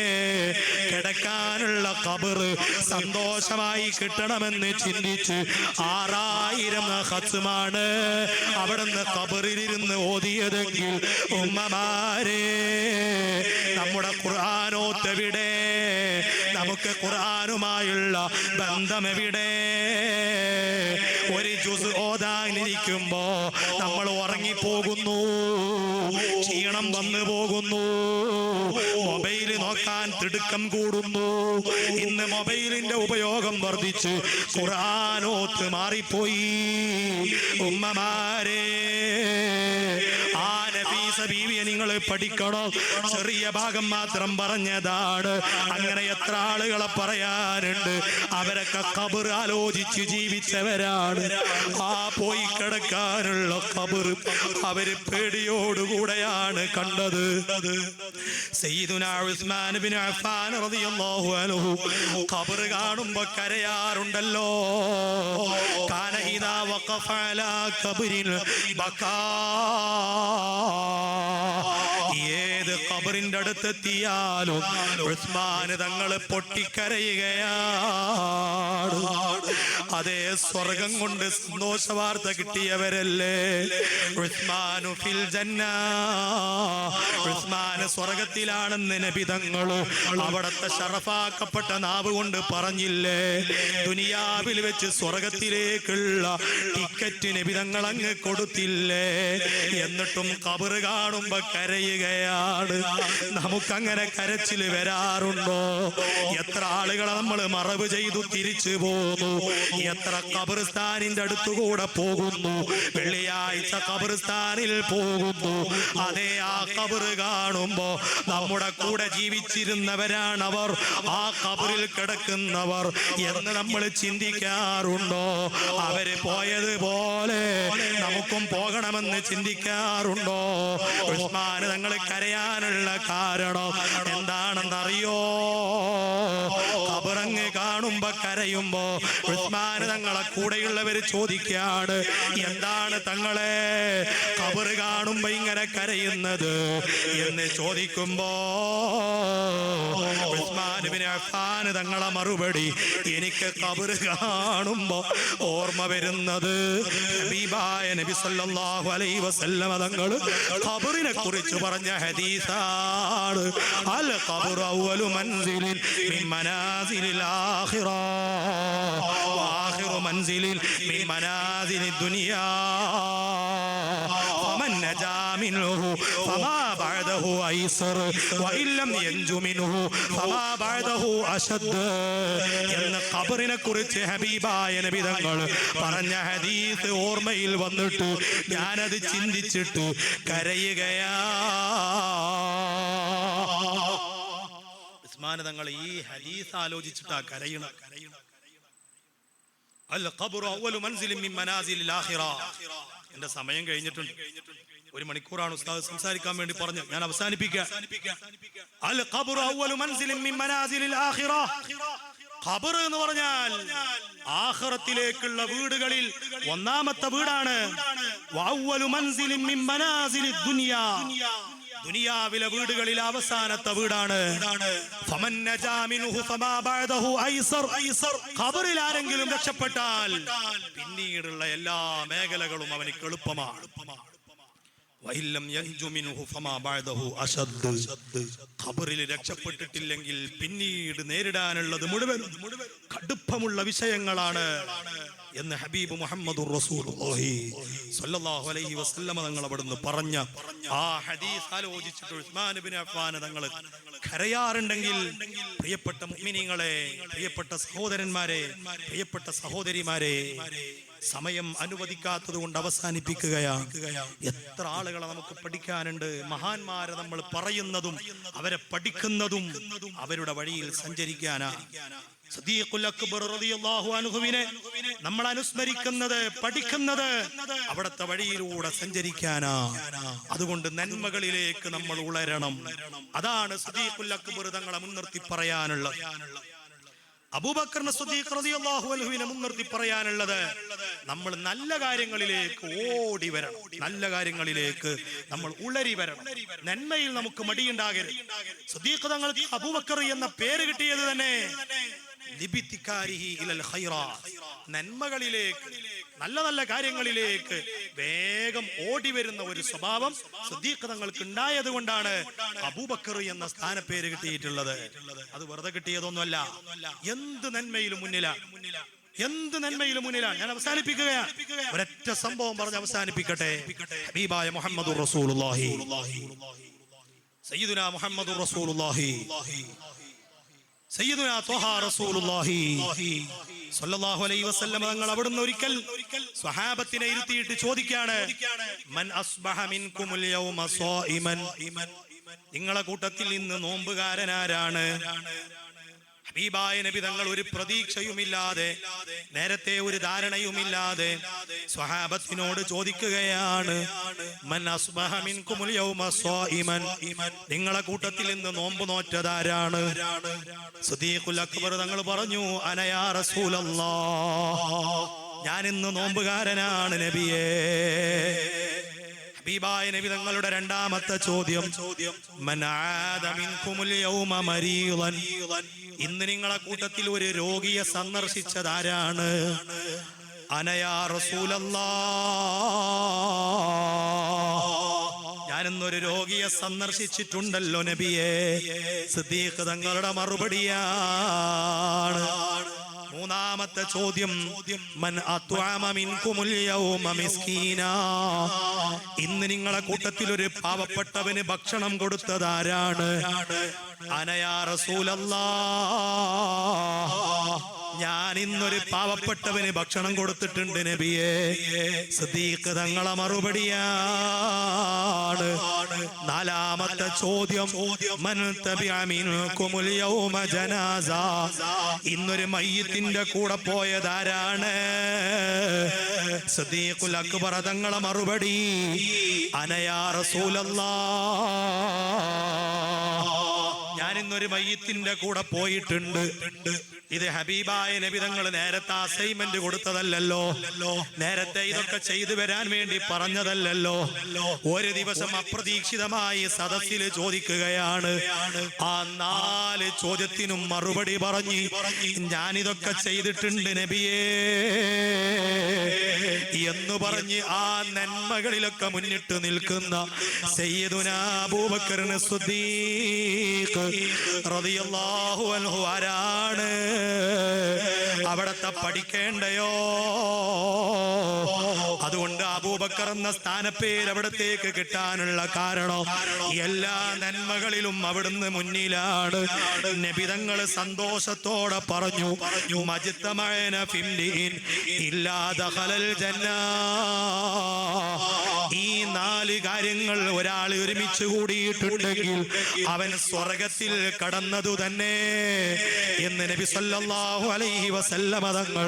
കിടക്കാനുള്ള ഖബർ സന്തോഷമായി കിട്ടണമെന്ന് ചിന്തിച്ച് 6000 ഖത്മാണ് അവിടുന്ന് ഖബറിലിരുന്ന് ഓതിയതെങ്കിൽ ഉമ്മമാരെ, നമ്മുടെ ഖുർആനോത്തെവിടെ? നമുക്ക് ഖുർആനുമായുള്ള ബന്ധമെവിടെ? ഒരു ജുസ് ഓതാനിരിക്കുമ്പോ നമ്മൾ ഉറങ്ങിപ്പോകുന്നു, ക്ഷീണം വന്നു പോകുന്നു, മൊബൈൽ നോക്കാൻ തിടുക്കം കൂടുന്നു. ഇന്ന് മൊബൈലിന്റെ ഉപയോഗം വർദ്ധിച്ച് ഖുർആനോത്ത് മാറിപ്പോയി. ഉമ്മമാരെ, ആ നഫീസ ബീവിയെ നിങ്ങൾ പഠിക്കണം. ചെറിയ ഭാഗം മാത്രം പറഞ്ഞതാണ്. അങ്ങനെ എത്ര ആളുകളെ പറയാനുണ്ട്. അവരൊക്കെ ഖബർ ആലോചിച്ച് ജീവിച്ചവരാണ്. ആ പോയി കിടക്കാനുള്ള ഖബർ അവര് പേടിയോടുകൂടെയാണ് കണ്ടത്. സയ്യിദുനാ ഉസ്മാൻ ബിൻ അഫ്ഫാൻ റളിയല്ലാഹു അൻഹു ഖബർ കാണുമ്പോൾ കരയാറുണ്ടല്ലോ. കാന ഇദാ വഖഫ അലാ ഖബറിൻ ബകാ. ഏത് ഖബറിന്റെ അടുത്തെത്തിയാലും ഉസ്മാൻ തങ്ങൾ പൊട്ടിക്കരയുകയാണ്. അതേ, സ്വർഗം കൊണ്ട് സന്തോഷ വാർത്ത കിട്ടിയവരല്ലേ. ഉസ്മാനു ഫിൽ ജന്ന, ഉസ്മാൻ സ്വർഗത്തിലാണെന്ന് നബി തങ്ങൾ അവിടത്തെ ശറഫാക്കപ്പെട്ട നാവ് കൊണ്ട് പറഞ്ഞില്ലേ? ദുനിയാവിൽ വെച്ച് സ്വർഗത്തിലേക്കുള്ള ടിക്കറ്റ് നബി തങ്ങൾ അങ്ങ് കൊടുത്തില്ലേ? എന്നിട്ടും ഖബർ കാണുമ്പോ കരയുകയാണ്. നമുക്കങ്ങനെ കരച്ചിൽ വരാറുണ്ടോ? എത്ര ആളുകളെ നമ്മൾ മറവ് ചെയ്തു തിരിച്ചു പോന്നു. എത്ര ഖബർസ്ഥാനിന്റെ അടുത്തുകൂടെ പോകുന്നു. വെള്ളിയാഴ്ച ഖബർസ്ഥാനിൽ പോകുന്നു. അതേ, ആ ഖബർ കാണുമ്പോ നമ്മുടെ കൂടെ ജീവിച്ചിരുന്നവരാണവർ, ആ ഖബറിൽ കിടക്കുന്നവർ എന്ന് നമ്മൾ ചിന്തിക്കാറുണ്ടോ? അവര് പോയതുപോലെ നമുക്കും പോകണമെന്ന് ചിന്തിക്കാറുണ്ടോ? ഉസ്മാൻ തങ്ങൾ കരയാനുള്ള വരാനുള്ള കാരണം എന്താണെന്നറിയോ? ഖബറങ്ങ് കാണുമ്പോ കരയുമ്പോ ഉസ്മാൻ തങ്ങളെ കൂടെയുള്ളവര് ചോദിക്കാണ്, എന്താണ് തങ്ങളെ ഖബർ കാണുമ്പോ ഇങ്ങനെ കരയുന്നത് എന്ന് ചോദിക്കുമ്പോ ഉസ്മാൻ ഇബ്നു അഫ്ഫാൻ തങ്ങളെ മറുപടി, എനിക്ക് ഖബർ കാണുമ്പോ ഓർമ്മ വരുന്നത് ഹബീബായ നബി സല്ലല്ലാഹു അലൈഹി വസല്ലം തങ്ങൾ ഖബറിനെ കുറിച്ച് പറഞ്ഞ ഹദീസാണ്. അൽ ഖബറു അവ്വലു മൻസിലിൻ മിൻ മനാസിലിൽ ആഖിറ വആഖിറു മൻസിലിൻ മിൻ മനാസിലിദ് ദുനിയാ ഫമൻ നജാ മിൻഹു ഫമാ ബഅദഹു ഐസർ വഇൻ ലം യൻജു മിൻഹു ഫമാ ബഅദഹു അശദ് എന്ന ഖബറിനെ കുറിച്ച് ഹബീബായ നബി തങ്ങൾ പറഞ്ഞ ഹദീസ് ഓർമ്മയിൽ വന്നിട്ട് ഞാനത് ചിന്തിച്ചിട്ട് കരയുകയാ. ഉസ്മാൻ തങ്ങൾ ഈ ഹദീസ് ആലോചിച്ചിട്ടാ കരയണം. അൽ ഖബ്റു അവ്വലു മൻസിലിൻ മിൻ മനാസിലിൽ ആഖിറ. എന്റെ സമയം കഴിഞ്ഞിട്ടുണ്ട്. 1 മണിക്കൂറാണ് ഉസ്താദ് സംസാരിക്കാൻ വേണ്ടി പറഞ്ഞു. ഞാൻ അവസാനിപ്പിക്കാം. അൽ ഖബ്റു അവ്വലു മൻസിലിൻ മിൻ മനാസിലിൽ ആഖിറ. ഖബർ എന്ന് പറഞ്ഞാൽ ആഖിറത്തിലേക്കുള്ള വീടുകളിൽ ഒന്നാമത്തെ വീടാണ്. വഅവ്വലു മൻസിലിൻ മിൻ മനാസിലിദ് ദുനിയാ. ദുനിയാവിലെ വീടുകളിൽ അവസാനത്തെ വീടാണ്. ഫമൻ നജാ മിൻഹു ഫമാ ബഅദഹു ഐസർ. ഖബറിൽ ആരെങ്കിലും രക്ഷപ്പെട്ടാൽ പിന്നീടുള്ള എല്ലാ മേഖലകളും അവനിക്ക് എളുപ്പമാണ്. വഇല്ലം യൻജു മിൻഹു ഫമാ ബഅദഹു അശദ്. ഖബറിൽ രക്ഷപ്പെട്ടിട്ടില്ലെങ്കിൽ പിന്നീട് നേരിടാനുള്ളത് മുഴുവൻ കടുപ്പമുള്ള വിഷയങ്ങളാണ് എന്ന് ഹബീബ് മുഹമ്മദുർ റസൂലുള്ളാഹി സ്വല്ലല്ലാഹു അലൈഹി വസല്ലം തങ്ങൾ അവിടുന്ന് പറഞ്ഞ ആ ഹദീസ് ആലോചിച്ചിട്ട് ഉസ്മാൻ ഇബ്നു അഫ്ഫാൻ തങ്ങൾ കരയാറുണ്ടെങ്കിൽ, പ്രിയപ്പെട്ട മുഅ്മിനീങ്ങളെ, പ്രിയപ്പെട്ട സഹോദരന്മാരെ, പ്രിയപ്പെട്ട സഹോദരിമാരെ, സമയം അനുവദിക്കാത്തത് കൊണ്ട് അവസാനിപ്പിക്കുകയാണ്. എത്ര ആളുകളെ നമുക്ക് പഠിക്കാനുണ്ട്. മഹാന്മാരെ നമ്മൾ പറയുന്നതും അവരെ പഠിക്കുന്നതും അവരുടെ വഴിയിൽ സഞ്ചരിക്കാനാ. സദീഖുൽ അക്ബർ റളിയല്ലാഹു അൻഹുവിനെ നമ്മൾ അനുസ്മരിക്കുന്നത്, പഠിക്കുന്നത് അവിടുത്തെ വഴിയിലൂടെ സഞ്ചരിക്കാനാ. അതുകൊണ്ട് നന്മകളിലേക്ക് നമ്മൾ ഉളരണം. അതാണ് സദീഖുൽ അക്ബർ തങ്ങളെ മുൻനിർത്തി പറയാനുള്ളത്. അബൂബക്കർ സിദ്ദീഖ് റളിയല്ലാഹു അൻഹുവിനെ മുൻനിർത്തി പറയാനുള്ളത്, നമ്മൾ നല്ല കാര്യങ്ങളിലേക്ക് ഓടി വരണം. നല്ല കാര്യങ്ങളിലേക്ക് നമ്മൾ ഉളരി വരണം. നന്മയിൽ നമുക്ക് മടിയുണ്ടാകരുത്. സിദ്ദീഖ് തങ്ങൾക്ക് അബൂബക്കർ എന്ന പേര് കിട്ടിയത് തന്നെ നന്മകളിലേക്ക്, നല്ല നല്ല കാര്യങ്ങളിലേക്ക് വേഗം ഓടി വരുന്ന ഒരു സ്വഭാവം സിദ്ദീഖ് തങ്ങൾക്ക് ഉണ്ടായത് കൊണ്ടാണ് അബൂബക്കർ എന്ന സ്ഥാനപ്പേര് കിട്ടിയിട്ടുള്ളത്. അത് വെറുതെ കിട്ടിയതൊന്നുമല്ല. എന്ത് നന്മയിലും മുന്നിലാണ്, എന്ത് നന്മയിലും മുന്നിലാണ്. ഞാൻ അവസാനിപ്പിക്കുകയാണ്. ഒരൊറ്റ സംഭവം പറഞ്ഞ് അവസാനിപ്പിക്കട്ടെ. ഹബീബായ മുഹമ്മദുർ റസൂലുള്ളാഹി, സയ്യിദുനാ മുഹമ്മദുർ റസൂലുള്ളാഹി, സയ്യിദുനാ ത്വഹ റസൂലുള്ളാഹി സ്വല്ലല്ലാഹു അലൈഹി വസല്ലം തങ്ങൾ അവിടുന്ന് ഒരിക്കൽ സ്വഹാബത്തിനെ ഇരുത്തിയിട്ട് ചോദിക്കാണ്, മൻ അസ്ബഹ മിൻകുമുൽ യൗമ സായിമൻ. നിങ്ങളെ കൂട്ടത്തിൽ ഇന്ന് നോമ്പുകാരനാരാണ്? ഹബീബായ നബി തങ്ങൾ ഒരു പ്രതീക്ഷയുമില്ലാതെ, നേരത്തെ ഒരു ധാരണയുമില്ലാതെ സ്വഹാബത്തിനോട് ചോദിക്കുകയാണ്, മൻ അസ്ബഹ മിൻകുമുൽ യൗമ സായിമൻ. നിങ്ങളെ കൂട്ടത്തിൽ ഇന്ന് നോമ്പ് നോറ്റതാരാണ്? സിദ്ദീഖുൽ അക്ബർ തങ്ങൾ പറഞ്ഞു, അന യാ റസൂലല്ലാഹ്, ഞാൻ ഇന്ന് നോമ്പുകാരനാണ് നബിയേ. ഹബീബായ നബി തങ്ങളുടെ രണ്ടാമത്തെ ചോദ്യം, മൻ ആദ മിൻകുമുൽ യൗമ മരീളൻ. ഇന്ന് നിങ്ങളെ കൂട്ടത്തിൽ ഒരു രോഗിയെ സന്ദർശിച്ചതാരാണ്? അന യാ റസൂലല്ലാഹ്, ഞാനിന്നൊരു രോഗിയെ സന്ദർശിച്ചിട്ടുണ്ടല്ലോ നബിയേ. സിദ്ദീഖ് തങ്ങളുടെ മറുപടിയാണ്. മൂന്നാമത്തെ ചോദ്യം, മൻ അത്വഅമ മിൻകുമുൽ യൗമ മിസ്കീനാ. ഇന്ന് നിങ്ങളെ കൂട്ടത്തിൽ ഒരു പാവപ്പെട്ടവന് ഭക്ഷണം കൊടുത്തതാരാണ്? അന യാ റസൂലല്ലാഹ്, ഞാൻ ഇന്നൊരു പാവപ്പെട്ടവന് ഭക്ഷണം കൊടുത്തിട്ടുണ്ട് നബിയെ. സിദ്ദീഖ് തങ്ങളെ മറുപടിയാണ്. നാലാമത്തെ ചോദ്യം, മൻ തബിഅ മിൻകുമുൽ യൗമ ജനാസ, ഇന്നൊരു മയ്യിത്തിന്റെ കൂടെ പോയതാരാണ്? സിദ്ദീഖുൽ അക്ബർ തങ്ങളെ മറുപടി, അന യാ റസൂലല്ലാഹ്, ഞാൻ ഇന്നൊരു മയ്യിത്തിന്റെ കൂടെ പോയിട്ടുണ്ട്. ഇത് ഹബീബായ നബി തങ്ങൾ നേരത്തെ അസൈൻമെന്റ് കൊടുത്തതല്ലല്ലോ, നേരത്തെ ഇതൊക്കെ ചെയ്തു വരാൻ വേണ്ടി പറഞ്ഞതല്ലല്ലോ. ഒരു ദിവസം അപ്രതീക്ഷിതമായി സദസ്സിൽ ചോദിക്കുകയാണ്. ആ 4 ചോദ്യത്തിനും മറുപടി പറഞ്ഞ് ഞാനിതൊക്കെ ചെയ്തിട്ടുണ്ട് നബിയേ എന്ന് പറഞ്ഞ് ആ നന്മകളിലൊക്കെ മുന്നിട്ട് നിൽക്കുന്ന സയ്യിദുനാ അബൂബക്കർ സിദ്ദീഖ് റളിയല്ലാഹു അൻഹു ആരാണ്? അവിടത്തെ പഠിക്കേണ്ടയോ? അതുകൊണ്ട് അബൂബക്കർ എന്ന സ്ഥാനപ്പേര് അവിടത്തേക്ക് കിട്ടാനുള്ള കാരണം എല്ലാ നന്മകളിലും അവിടുന്ന് മുന്നിലാണ്. നബിതങ്ങൾ സന്തോഷത്തോടെ പറഞ്ഞു, മജ്തമഅന ഫിംദിൻ ഇല്ലാ ദഖലൽ ജന്ന. ഈ 4 കാര്യങ്ങൾ ഒരാൾ ഒരുമിച്ച് കൂടിയിട്ടുണ്ടെങ്കിൽ അവൻ സ്വർഗത്തിൽ കടന്നതു തന്നെ എന്ന് നബി സല്ലല്ലാഹു അലൈഹി വസല്ലമ തങ്ങൾ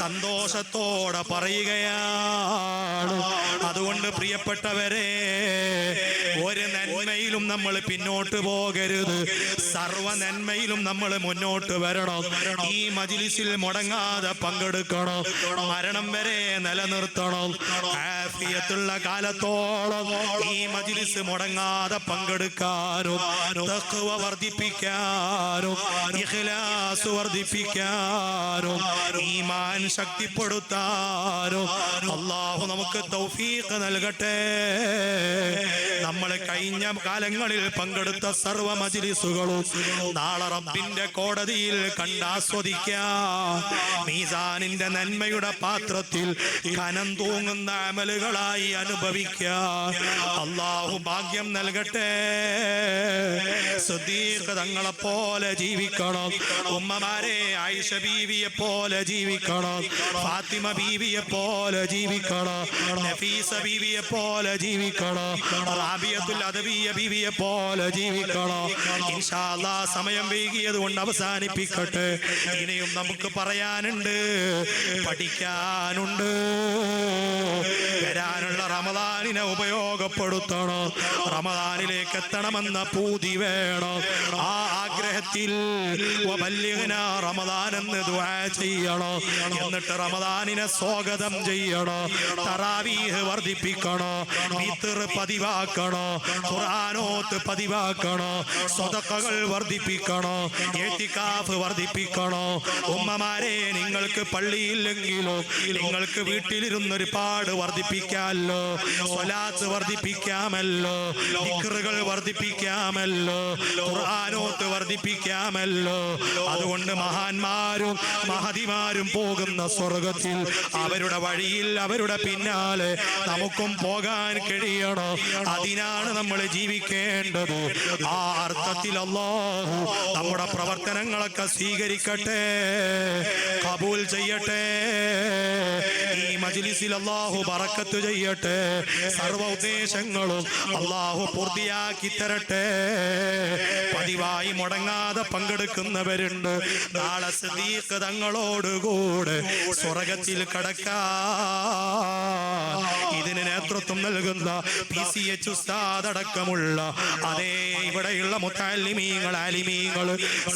സന്തോഷത്തോടെ പറയുകയാണ്. അതുകൊണ്ട് പ്രിയപ്പെട്ടവരെ, ഒരു നന്മയിലും നമ്മൾ പിന്നോട്ട് പോകരുത്, സർവ നന്മയിലും നമ്മൾ മുന്നോട്ട് വരണം. ഈ മജ്ലിസിൽ മുടങ്ങാതെ പങ്കെടുക്കണം, മരണം വരെ നിലനിർത്തണം. ആഫിയത്തുള്ള കാലത്തോളം ഈ മജ്ലിസ് മുടങ്ങാതെ പങ്കെടുക്കാനും തഖ്വ വർദ്ധിപ്പിക്കാനും ഇഖ്ലാസ് വർദ്ധിപ്പിക്കാനും ഈമാൻ ശക്തിപ്പെടുത്താനും അല്ലാഹു നമുക്ക് തൗഫീഖ് നൽകട്ടെ. നമ്മൾ കഴിഞ്ഞ കാലങ്ങളിൽ പങ്കെടുത്ത സർവ മജ്ലിസുകളും നാളെ റബ്ബിന്റെ കോടതിയിൽ കണ്ടാസ്വദിക്കാം. മീസാനിന്റെ നന്മയുടെ പാത്രത്തിൽ കനം തൂങ്ങുന്ന അമലുകളായി അനുഭവിക്കാം. അല്ലാഹു ഭാഗ്യം നൽകട്ടെ. സിദ്ദീഖ് തങ്ങളെ പോലെ ജീവിക്കണം. ഉമ്മമാരെ ആയിഷ ബീവിയെ പോലെ ജീവിക്കണം, ഫാത്തിമ ബീവിയെ പോലെ ജീവിക്കണം, നഫീസ ബീവിയെ പോലെ ജീവിക്കണം, റാബിയത്തുൽ അദവിയ ബീവിയെ പോലെ ജീവിക്കണം. ഇൻഷാ അല്ലാഹ് സമയം വൈകിയത് കൊണ്ട് അവസാനിപ്പിക്കട്ടെ. ഇനിയും നമുക്ക് പറയാനുണ്ട്, പഠിക്കാനുണ്ട്. വരാനുള്ള റമദാനിനെ ഉപയോഗപ്പെടുത്തണം. റമദാനിലേക്ക് എത്തണമെന്ന പൂതി വേണം. ആ ആഗ്രഹത്തിൽ റമദാൻ എന്ന് ദുആ ചെയ്യണം. എന്നിട്ട് റമദാനിനെ സ്വാഗതം ചെയ്യണം. തറാവീഹ് വർദ്ധിപ്പിക്കണം, വിത്ർ പതിവാക്കണം, ഖുർആനോത്ത് പതിവാക്കണം, സ്വതഖകൾ വർദ്ധിപ്പിക്കണം, ഇഅ്തികാഫ് വർദ്ധിപ്പിക്കണം. ഉമ്മമാരെ, നിങ്ങൾക്ക് പള്ളിയില്ലെങ്കിലും നിങ്ങൾക്ക് വീട്ടിലിരുന്ന് ഒരുപാട് വർദ്ധിപ്പിക്കാമല്ലോ. സ്വലാത്ത് വർദ്ധിപ്പിക്കാമല്ലോ, ദിക്റുകൾ വർദ്ധിപ്പിക്കാമല്ലോ, ഖുർആനോത്ത് വർദ്ധിപ്പിക്കാമല്ലോ. അതുകൊണ്ട് മഹാന്മാരും മഹതിമാരും പോകുന്ന സ്വർഗത്തിൽ അവരുടെ വഴിയിൽ അവരുടെ പിന്നാലെ നമുക്കും പോകാൻ കഴിയണം. അതിനാണ് നമ്മൾ ജീവിക്കേണ്ടത്. ആ അർത്ഥത്തിൽ അല്ലാഹു നമ്മുടെ പ്രവർത്തനങ്ങളൊക്കെ സ്വീകരിക്കട്ടെ, കബൂൽ ചെയ്യട്ടെ. ഈ മജ്ലിസിൽ അല്ലാഹു ബറക്കത്ത് ചെയ്യട്ടെ. സർവ്വ ഉദ്ദേശങ്ങളും അല്ലാഹു പൂർത്തിയാക്കി തരട്ടെ. പതിവായി മുടങ്ങാതെ പങ്കെടുക്കുന്നവരുണ്ട്. നാളെ സിദ്ദീഖ് തങ്ങളോടുകൂടെ സ്വർഗത്തിൽ കടക്കാൻ ഇതിന് നേതൃത്വം നൽകുന്ന PCH ഉസ്താദ് അടക്കമുള്ള അതേ ഇവിടെയുള്ള മുത്തഅല്ലിമീങ്ങൾ, ആലിമീങ്ങൾ,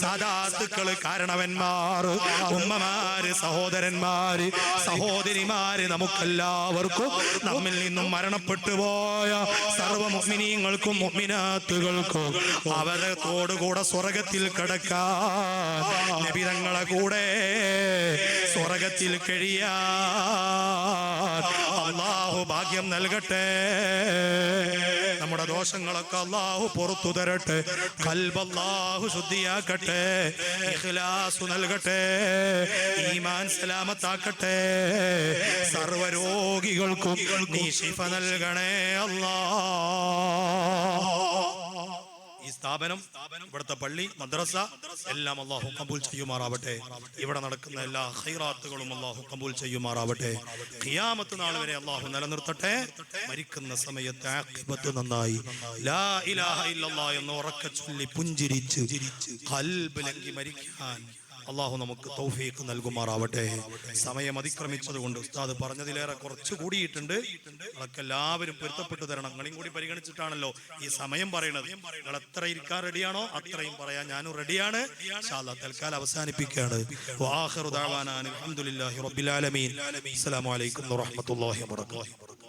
സാദാത്തുക്കൾ, കാരണവന്മാർ, ഉമ്മമാര്, സഹോദരന്മാര്, സഹോദരിമാര്, നമുക്കെല്ലാവർക്കും നമ്മിൽ നിന്നും മരണപ്പെട്ടു പോയ സർവ്വ മുഅ്മിനീങ്ങൾക്കും മുഅ്മിനാത്തുകൾക്കും അവരോടുകൂടെ സ്വർഗത്തിൽ കടക്കാൻ നബി തങ്ങളെ കൂടെ സ്വർഗത്തിൽ കഴിയാൻ അല്ലാഹു ഭാഗ്യം നൽകട്ടെ. നമ്മുടെ ദോഷങ്ങളൊക്കെ അല്ലാഹു പുറത്തു തരട്ടെ. ഖൽബ് അല്ലാഹു ശുദ്ധിയാക്കട്ടെ, ഇഖ്ലാസ് നൽകട്ടെ, ഈമാൻ സലാമത്താക്കട്ടെ. സർവരോഗികൾക്കും നീ ശിഫ നൽകണേ അല്ലാഹ്. സ്ഥാപനം, ഇവിടുത്തെ പള്ളി, മദ്രസ എല്ലാം അല്ലാഹു കബൂൽ ചെയ്യുമാറാവട്ടെ. ഇവിടെ നടക്കുന്ന എല്ലാ ഖൈറാത്തുകളും അല്ലാഹു കബൂൽ ചെയ്യുമാറാവട്ടെ. ഖിയാമത്ത് നാൾ വരെ അല്ലാഹു നിലനിർത്തട്ടെ. മരിക്കുന്ന സമയത്ത് ആഖിബത്ത് നന്നായി ലാ ഇലാഹ ഇല്ലല്ലാഹ് എന്ന് ഉറക്കെ ചൊല്ലി പുഞ്ചിരിച്ച് ഖൽബ് ലംഘി മരിക്കാൻ അള്ളാഹു നമുക്ക് തൗഫീഖ് നൽകുമാറാവട്ടെ. സമയം അതിക്രമിച്ചതുകൊണ്ട് ഉസ്താദ് പറഞ്ഞതിലേറെ കുറച്ച് കൂടിയിട്ടുണ്ട്. നിങ്ങളൊക്കെ എല്ലാവരും പൊരുത്തപ്പെട്ടു തരണം. നിങ്ങളെയും കൂടി പരിഗണിച്ചിട്ടാണല്ലോ ഈ സമയം പറയുന്നത്. നിങ്ങൾ എത്ര ഇരിക്കാൻ റെഡിയാണോ അത്രയും പറയാൻ ഞാനും റെഡിയാണ്. ഇൻഷാ അല്ലാഹ് തൽക്കാലം അവസാനിപ്പിക്കുകയാണ്. വആഖിറു ദഅവാനാ അൽഹംദുലില്ലാഹി റബ്ബിൽ ആലമീൻ. അസ്സലാമു അലൈക്കും വറഹ്മത്തുള്ളാഹി വബറകാതുഹു.